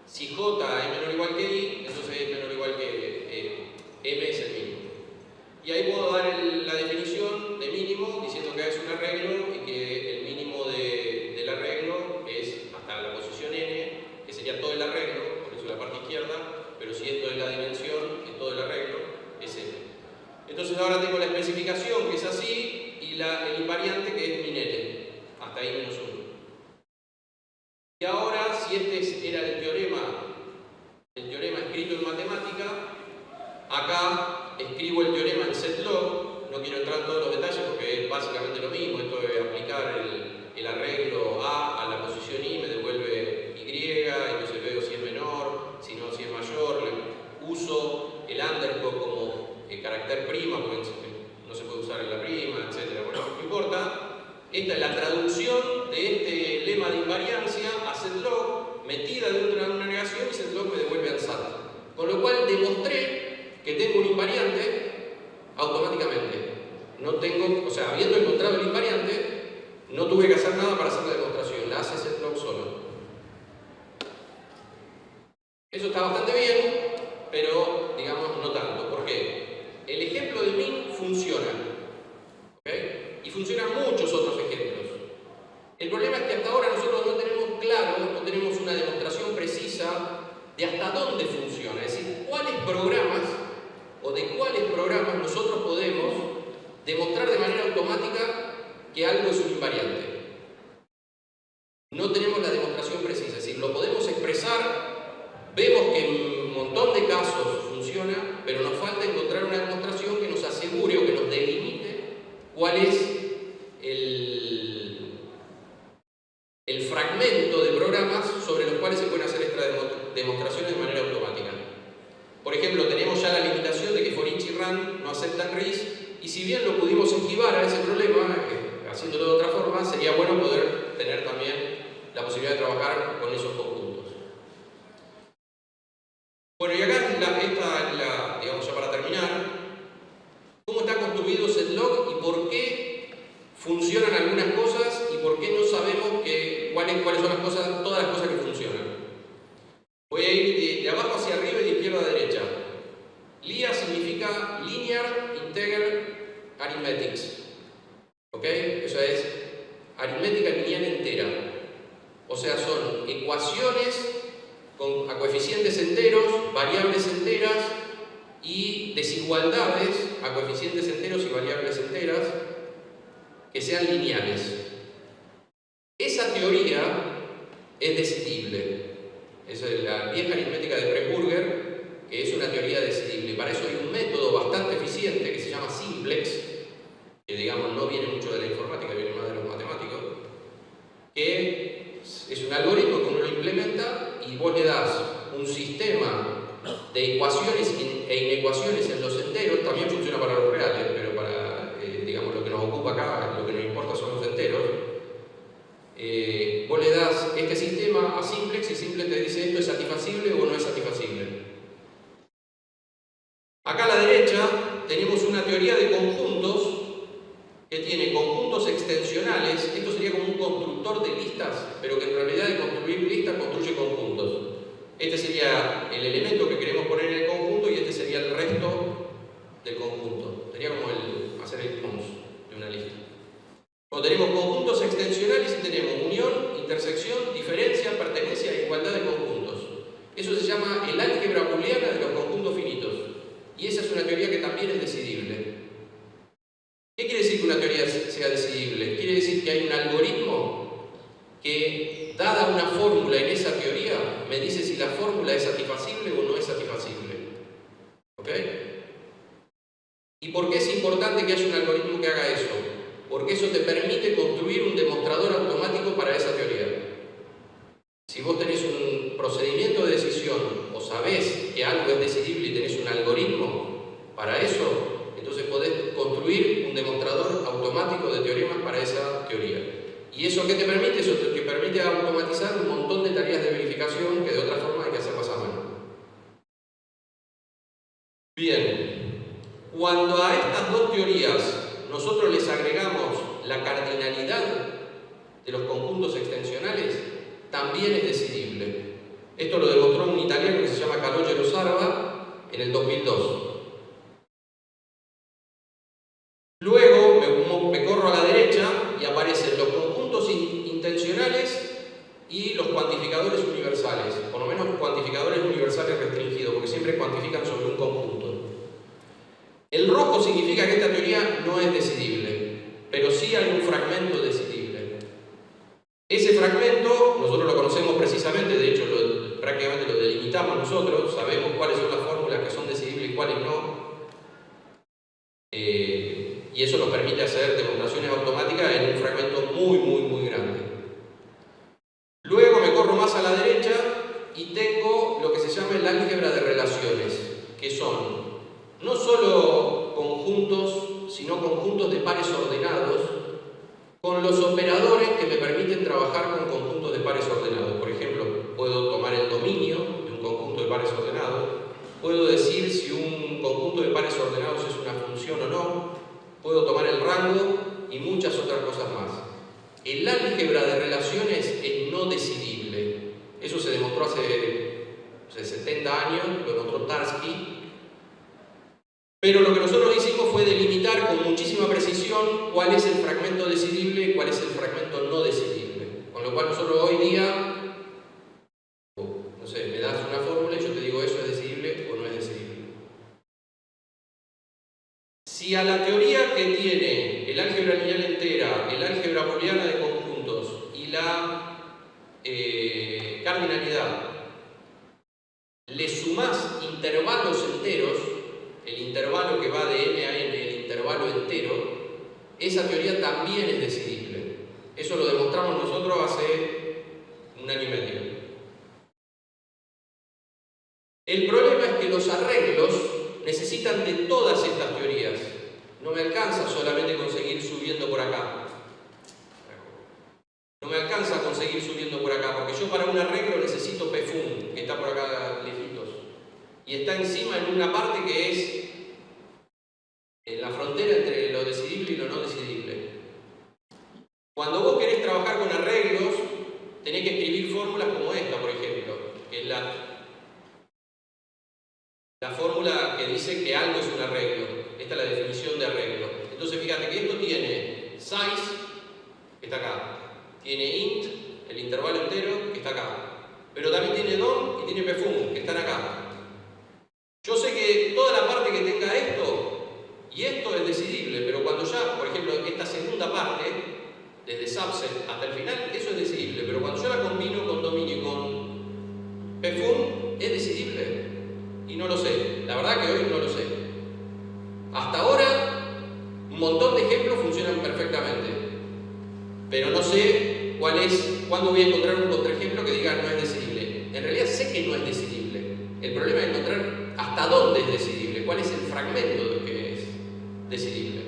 Speaker 1: si J es menor o igual que I, entonces es menor o igual que M es el mínimo. Y ahí puedo dar la definición de mínimo diciendo que es un arreglo y que el mínimo del arreglo es hasta la posición N, que sería todo el arreglo, por eso la parte izquierda, pero si esto es la dimensión, es todo el arreglo, es N. Entonces ahora tengo la especificación que es así y el invariante que es min L, hasta I menos 1. Y ahora, si este era el teorema escrito en matemática, acá escribo el teorema en setlog. No quiero entrar en todos los detalles porque es básicamente lo mismo. Esto es aplicar el arreglo A la posición I, me devuelve carácter prima, porque no se puede usar en la prima, etc. Bueno, no importa. Esta es la traducción de este lema de invariancia a setlog, metida dentro de una negación, y setlog me devuelve al SAT. Con lo cual demostré que tengo un invariante automáticamente. No tengo, o sea, habiendo encontrado el invariante, no tuve que hacer nada para hacer la demostración, la hace setlog solo. Eso está bastante bien, pero digamos no tanto. ¿Por qué? El ejemplo de min funciona, ¿okay? Y funcionan muchos otros ejemplos. El problema es que hasta ahora nosotros no tenemos claro, no tenemos una demostración precisa de hasta dónde funciona, es decir, cuáles programas o de cuáles programas nosotros podemos demostrar de manera automática que algo es un invariante. No tenemos la demostración precisa, es decir, lo podemos expresar. Vemos que en un montón de casos funciona, pero nos falta encontrar una demostración que nos asegure o que nos delimite cuál es el fragmento de programas sobre los cuales se pueden hacer estas demostraciones de manera automática. Por ejemplo, tenemos ya la limitación de que for each y run no aceptan RIS, y si bien lo pudimos esquivar a ese problema, haciéndolo de otra forma, sería bueno poder tener también la posibilidad de trabajar con esos conjuntos. Bueno, y acá digamos ya para terminar, cómo está construido setlog y por qué funcionan algunas cosas y por qué no sabemos cuáles son las cosas, todas las cosas que funcionan. Voy a ir de abajo hacia arriba y de izquierda a derecha. LIA significa Linear Integer Arithmetics. ¿Ok? Eso es aritmética lineal entera. O sea, son ecuaciones a coeficientes enteros, variables enteras y desigualdades a coeficientes enteros y variables enteras que sean lineales. Esa teoría es decidible. Es la vieja aritmética de Pressburger, que es una teoría decidible. Para eso hay un método bastante eficiente que se llama simplex, que digamos no viene mucho de la informática, viene más de los matemáticos, que es un algoritmo que uno lo implementa y vos le das un sistema de ecuaciones e inecuaciones en los enteros. También funciona para los reales, pero para digamos lo que nos ocupa acá, lo que nos importa son los enteros. Vos le das este sistema a simplex y simplex te dice esto es satisfacible o no es satisfacible. Acá a la derecha tenemos una teoría de conjuntos que tiene conjuntos extensionales. Esto sería como un constructor de listas, pero que en realidad de construir listas construye conjuntos. Este sería el elemento que queremos poner en el conjunto y este sería el resto del conjunto. Sería como hacer el cons de una lista. Cuando tenemos conjuntos extensionales y tenemos unión, intersección, diferencia, pertenencia e igualdad de conjuntos. Eso se llama el álgebra booleana de los conjuntos finitos. Y esa es una teoría que también es decidible. ¿Qué quiere decir que una teoría sea decidible? Quiere decir que hay un algoritmo que, dada una fórmula en esa teoría, me dice si la fórmula es satisfacible o no es satisfacible. ¿Ok? ¿Y por qué es importante que haya un algoritmo que haga eso? Porque eso te permite construir un demostrador automático para esa teoría. Si vos tenés un procedimiento de decisión o sabés que algo es decidible y tenés un algoritmo para eso, entonces podés construir un demostrador automático de teoremas para esa teoría. ¿Y eso qué te permite? Eso te permite automatizar un montón de tareas de verificación que de otra forma hay que hacerlas a mano. Bien, cuando a estas dos teorías nosotros les agregamos la cardinalidad de los conjuntos extensionales, también es decidible. Esto lo demostró un italiano que se llama Calogero Sarva en el 2002. Luego me corro a la derecha y aparecen los conjuntos intencionales y los cuantificadores universales, por lo menos los cuantificadores universales restringidos, porque siempre cuantifican sobre un conjunto. El rojo significa que esta teoría no es decidible, pero sí hay un fragmento decidible. Ese fragmento nosotros lo conocemos precisamente, de hecho prácticamente lo delimitamos nosotros, sabemos cuáles son las fórmulas que son decidibles y cuáles no. Y eso nos permite hacer demostraciones automáticas en un fragmento muy grande. Luego me corro más a la derecha y tengo lo que se llama el álgebra de relaciones, que son no solo decir si un conjunto de pares ordenados es una función o no, puedo tomar el rango y muchas otras cosas más. El álgebra de relaciones es no decidible. Eso se demostró hace 70 años, lo demostró Tarski. Pero lo que nosotros hicimos fue delimitar con muchísima precisión cuál es el fragmento decidible y cuál es el fragmento no decidible. Con lo cual nosotros hoy día, no sé, me das una fórmula y yo te digo eso es decidible o no es decidible. Si a la teoría que tiene el álgebra lineal entera, el álgebra booleana de conjuntos y la cardinalidad le sumás intervalos enteros, el intervalo que va de n a n, el intervalo entero, esa teoría también es decidible. Eso lo demostramos nosotros hace 1 año y medio. El problema es que los arreglos necesitan de todas estas teorías. No me alcanza solamente conseguir subiendo por acá. No me alcanza conseguir subiendo por acá, porque yo para un arreglo necesito PFUN, que está por acá lejitos. Y está encima en una parte que es en la frontera entre lo decidible y lo no decidible. Cuando vos querés trabajar con arreglos, tenés que escribir fórmulas como esta, por ejemplo, que es la fórmula que dice que algo es un arreglo. Esta es la definición de arreglo. Entonces fíjate que esto tiene size, que está acá, tiene int, el intervalo entero, que está acá, pero también tiene dom y tiene pfun, que están acá. Yo sé que toda la parte que tenga esto y esto es decidible, pero cuando ya, por ejemplo, esta segunda parte, desde subset hasta el final, eso es decidible, pero cuando yo la combino con dominio y con pfun, es decidible. Y no lo sé, la verdad que hoy no lo sé. Hasta ahora, un montón de ejemplos funcionan perfectamente, pero no sé cuándo voy a encontrar un contraejemplo que diga no es decidible. En realidad sé que no es decidible. El problema es encontrar hasta dónde es decidible, cuál es el fragmento de lo que es decidible.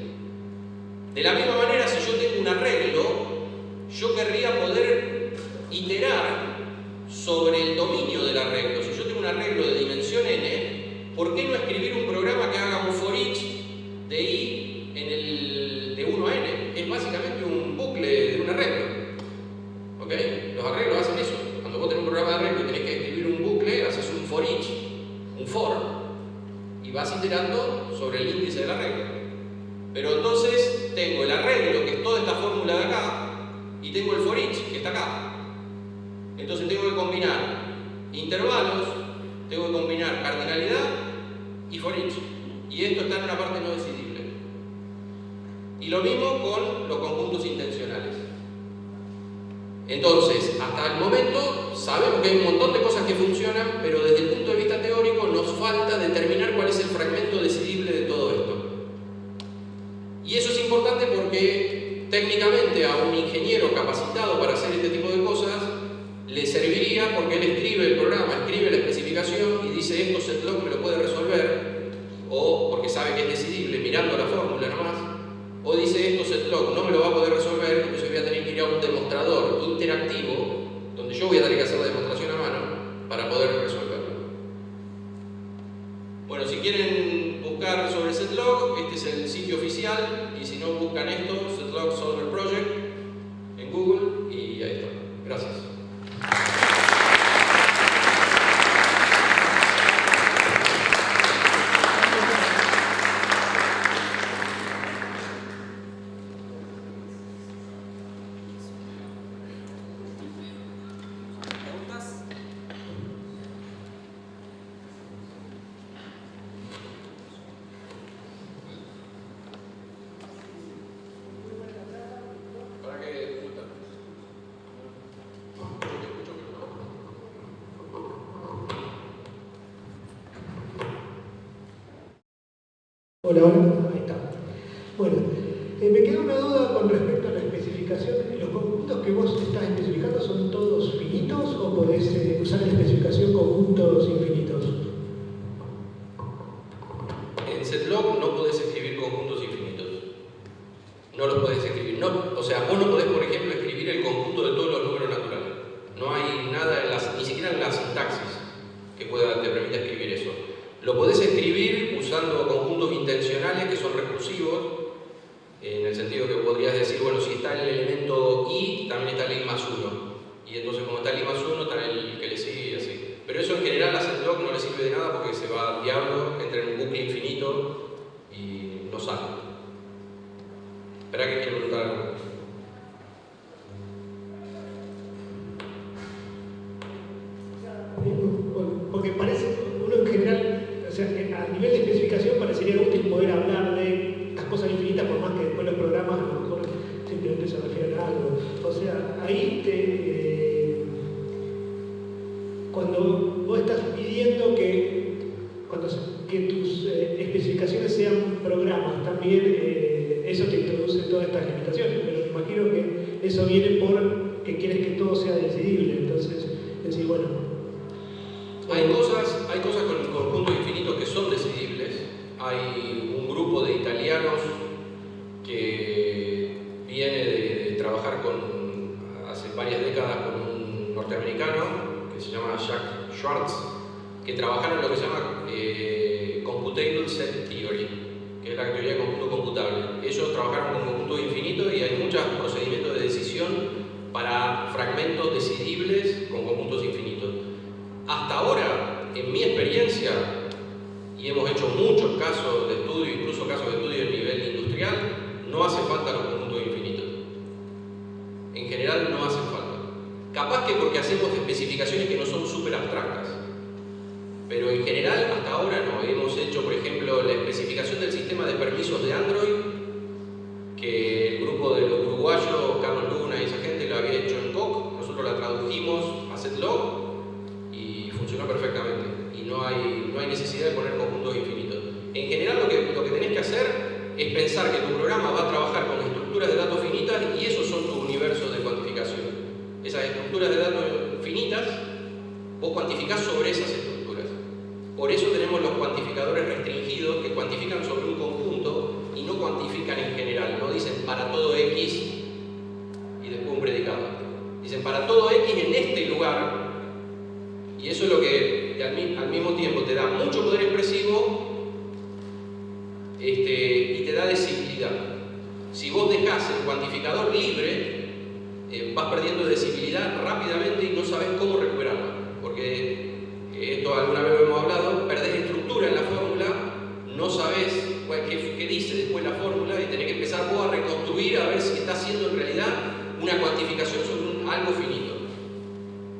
Speaker 1: De la misma manera, si yo tengo un arreglo, yo querría poder iterar sobre el dominio del arreglo. Si yo tengo un arreglo de dimensión n, ¿por qué no escribir un programa que haga un for each de i de 1 a n? Es básicamente un bucle de un arreglo. ¿Ok? Los arreglos hacen eso. Cuando vos tenés un programa de arreglo y tenés que escribir un bucle, haces un for each, un for, y vas iterando sobre el índice del arreglo. Pero entonces tengo el arreglo, que es toda esta fórmula de acá, y tengo el for each, que está acá. Entonces tengo que combinar intervalos, tengo que combinar cardinalidad y for each. Y esto está en una parte no decidible. Y lo mismo con los conjuntos intencionales. Entonces, hasta el momento sabemos que hay un montón de cosas que funcionan, pero desde el punto de vista teórico nos falta determinar cuál es el fragmento decidible de todo esto. Y eso es importante porque técnicamente a un ingeniero capacitado para hacer este tipo de cosas le serviría, porque él escribe el programa, escribe la especificación y dice esto setlog me lo puede resolver, o porque sabe que es decidible mirando la fórmula nomás, o dice esto setlog no me lo va a poder resolver, entonces voy a tener que ir a un demostrador interactivo donde yo voy a tener que hacer la demostración a mano para poder resolverlo. Bueno, si quieren buscar sobre setlog, este es el sitio oficial, y si no buscan esto, setlog solver project en Google, y ahí está. Gracias.
Speaker 2: Hola, hola, ahí está. Bueno, me queda una duda con respecto a la especificación. ¿Los conjuntos que vos estás especificando son todos finitos o podés usar en la especificación conjuntos infinitos?
Speaker 1: En setlog no podés escribir conjuntos infinitos. No los podés escribir. No, o sea, vos no podés, por ejemplo, escribir el conjunto de todos los números naturales. No hay nada, ni siquiera en la sintaxis que te permita escribir eso. Lo podés escribir usando conjuntos intencionales que son recursivos, en el sentido que podrías decir, bueno, si está el elemento i, también está el i más 1. Y entonces como está el i más 1, está el que le sigue y así. Pero eso en general a setlock no le sirve de nada porque se va al diablo, entra en un bucle infinito y no sale. Espera que quiero preguntar algo.
Speaker 2: Porque parece, uno en general, o sea, a nivel de especificación parecería útil poder hablar de las cosas infinitas, por más que después los programas a lo mejor simplemente se refieren a algo. O sea, ahí cuando vos estás pidiendo que tus especificaciones sean programas, también eso te introduce todas estas limitaciones, pero me imagino que eso viene por que quieres que todo sea decidible, entonces decir, bueno,
Speaker 1: hay cosas con conjuntos infinitos que son decidibles. Hay un grupo de italianos que viene de trabajar hace varias décadas con un norteamericano que se llama Jack Schwartz, que trabajaron en lo que se llama Computable Set Theory, que es la teoría de conjunto computable. Ellos trabajaron con conjuntos infinitos y hay muchos procedimientos de decisión para fragmentos decidibles con conjuntos infinitos. Hasta ahora, en mi experiencia, y hemos hecho muchos casos de estudio, incluso casos de estudio a nivel industrial, no hace falta los conjuntos infinitos. En general no hacen falta. Capaz que porque hacemos especificaciones que no son súper abstractas. Pero en general, hasta ahora no. Hemos hecho, por ejemplo, la especificación del sistema de permisos de Android, que el grupo de los uruguayos, Carlos Luna y esa gente, lo había hecho en Coq. Nosotros la tradujimos a setlock y funcionó perfectamente. Y no hay necesidad de poner conjuntos infinitos. En general, lo que tenés que hacer es pensar que tu programa va a trabajar con estructuras de datos finitas y esos son tus universos de cuantificación. Esas estructuras de datos finitas, vos cuantificás sobre esas estructuras. Por eso tenemos los cuantificadores restringidos que cuantifican sobre un conjunto y no cuantifican en general. No dicen para todo X y después un predicado. Dicen para todo X en este lugar. Y eso es lo que al mismo tiempo te da mucho poder expresivo y te da decibilidad. Si vos dejás el cuantificador libre, vas perdiendo decibilidad rápidamente y no sabes cómo recuperarla. Porque esto alguna vez lo hemos hablado, perdés estructura en la fórmula, no sabés qué dice después la fórmula y tenés que empezar vos a reconstruir a ver si está haciendo en realidad una cuantificación sobre algo finito.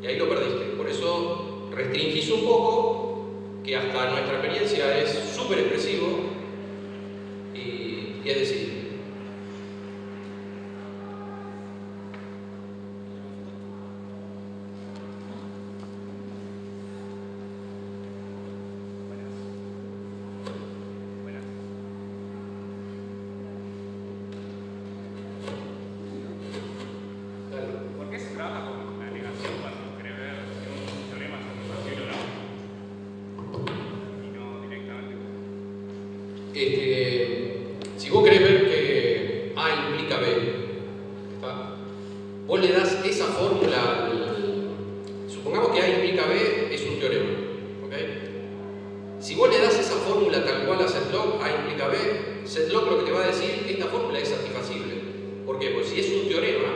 Speaker 1: Y ahí lo perdiste. Por eso restringís un poco, que hasta nuestra experiencia es súper expresivo y es decir.
Speaker 3: ¿Por qué se trabaja con la negación cuando querés ver si un teorema es satisfacible o no? Y no directamente.
Speaker 1: Si vos querés ver que A implica B, ¿está? Vos le das esa fórmula, supongamos que A implica B es un teorema, ¿ok? Si vos le das esa fórmula tal cual a setlock, A implica B, setlock lo que te va a decir, esta fórmula es satisfacible. ¿Por qué? Pues si es un teorema,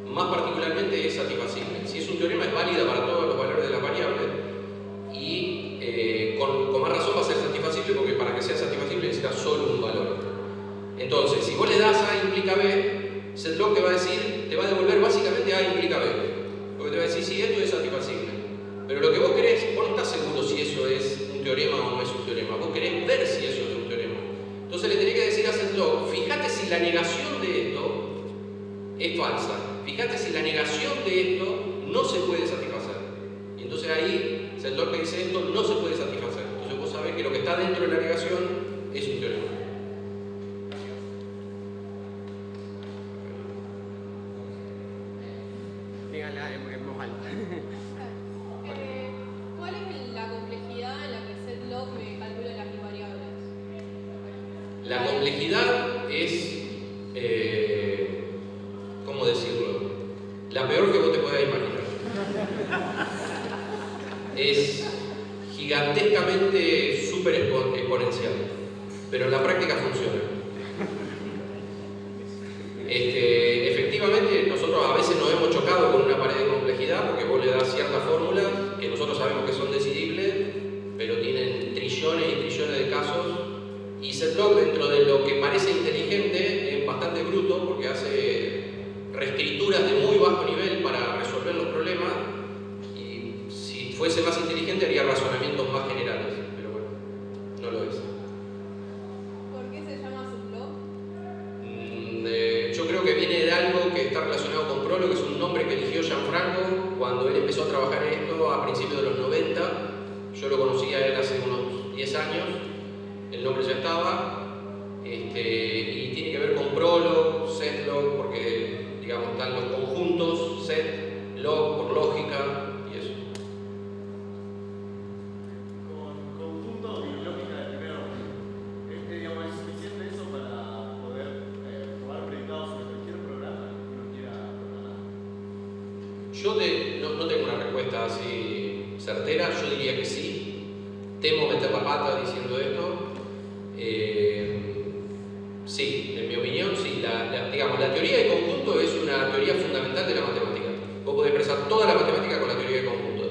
Speaker 1: más particularmente es satisfacible. Si es un teorema es válida para todos los valores de las variables y con más razón va a ser satisfacible porque para que sea satisfacible necesita solo un valor. Entonces, si vos le das A implica B, setlock te va a decir, te va a devolver básicamente A implica B. Porque te va a decir, sí, esto es satisfacible. Pero lo que vos querés, vos no estás seguro si eso es un teorema o no es un teorema. Vos querés ver si eso es un teorema. Entonces le tenés que decir a setlock, fíjate si la negación de esto es falsa. Fíjate si la negación de esto no se puede satisfacer. Y entonces ahí setlock te dice esto no se puede satisfacer. Entonces vos sabés que lo que está dentro de la negación es un teorema.
Speaker 4: Díganla en voz alta.
Speaker 5: ¿Cuál es la complejidad en la que setlock me calcula las variables?
Speaker 1: La complejidad es, ¿cómo decirlo? La peor que vos te puedas imaginar. Es gigantescamente súper exponencial, pero en la práctica funciona. Efectivamente, nosotros a veces nos hemos chocado con una pared de complejidad porque vos le das ciertas fórmulas que nosotros sabemos que son decidibles, pero tienen trillones y trillones de casos, y Setlog, dentro de lo que parece inteligente, es bastante bruto porque hace reescrituras de muy bajo nivel para resolver los problemas, y si fuese más inteligente haría razonamientos más generales, pero bueno, no lo es.
Speaker 5: ¿Por qué se llama Setlog?
Speaker 1: Yo creo que viene de algo que está relacionado con Prolog, que es un nombre que eligió Gianfranco cuando él empezó a trabajar en esto a principios de los 90. Yo lo conocí a él hace unos 10 años, el nombre ya estaba, y tiene que ver con Prolog, Setlog, porque digamos están los conjuntos, set, log por lógica y eso.
Speaker 6: Con conjuntos y lógica de primera orden, digamos, ¿es suficiente eso para poder probar predicados sobre cualquier programa que uno quiera programar?
Speaker 1: Yo no tengo una respuesta así certera, yo diría que sí. Temo meter la pata diciendo esto. Sí, en mi opinión, sí. Digamos, la teoría de conjunto es una teoría fundamental de la matemática. Vos podés expresar toda la matemática con la teoría de conjunto.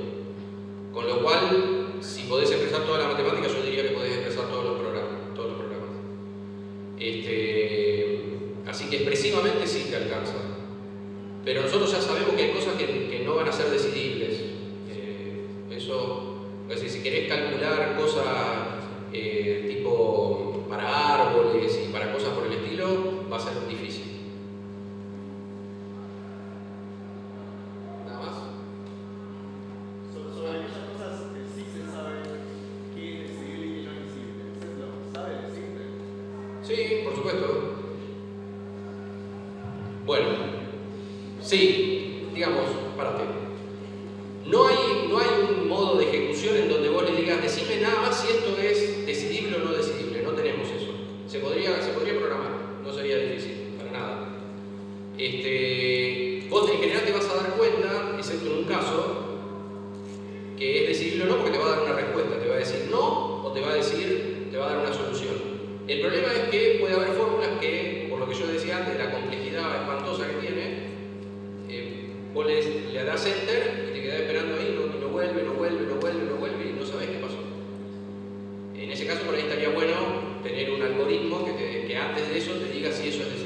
Speaker 1: Con lo cual, si podés expresar toda la matemática, yo diría que podés expresar todos los programas. Así que expresivamente sí te alcanza. Pero nosotros ya sabemos que hay cosas que no van a ser decidibles. Eso, es decir, si querés calcular cosas tipo para árboles y para cosas por el estilo, va a ser difícil. ¿Nada más?
Speaker 6: Sobre aquellas cosas que sí se sabe qué es decidible y qué no es decidible. ¿Setlog sabe decirte?
Speaker 1: Sí, por supuesto. Bueno, sí, digamos, párate. No hay un modo de ejecución en donde vos le digas, decime nada más si esto es decidible o no decidible. No tenemos eso. Se podría programar, no sería difícil, para nada. Vos en general te vas a dar cuenta, excepto en un caso, que es decidible o no, porque te va a dar una respuesta. Te va a decir no o te va a dar una solución. El problema es que puede haber fórmulas que, por lo que yo decía antes, la complejidad espantosa que tiene, vos le das enter y te quedás esperando ahí y no vuelve y no sabés qué pasó. En ese caso por ahí estaría bueno tener un algoritmo que antes de eso te diga si eso es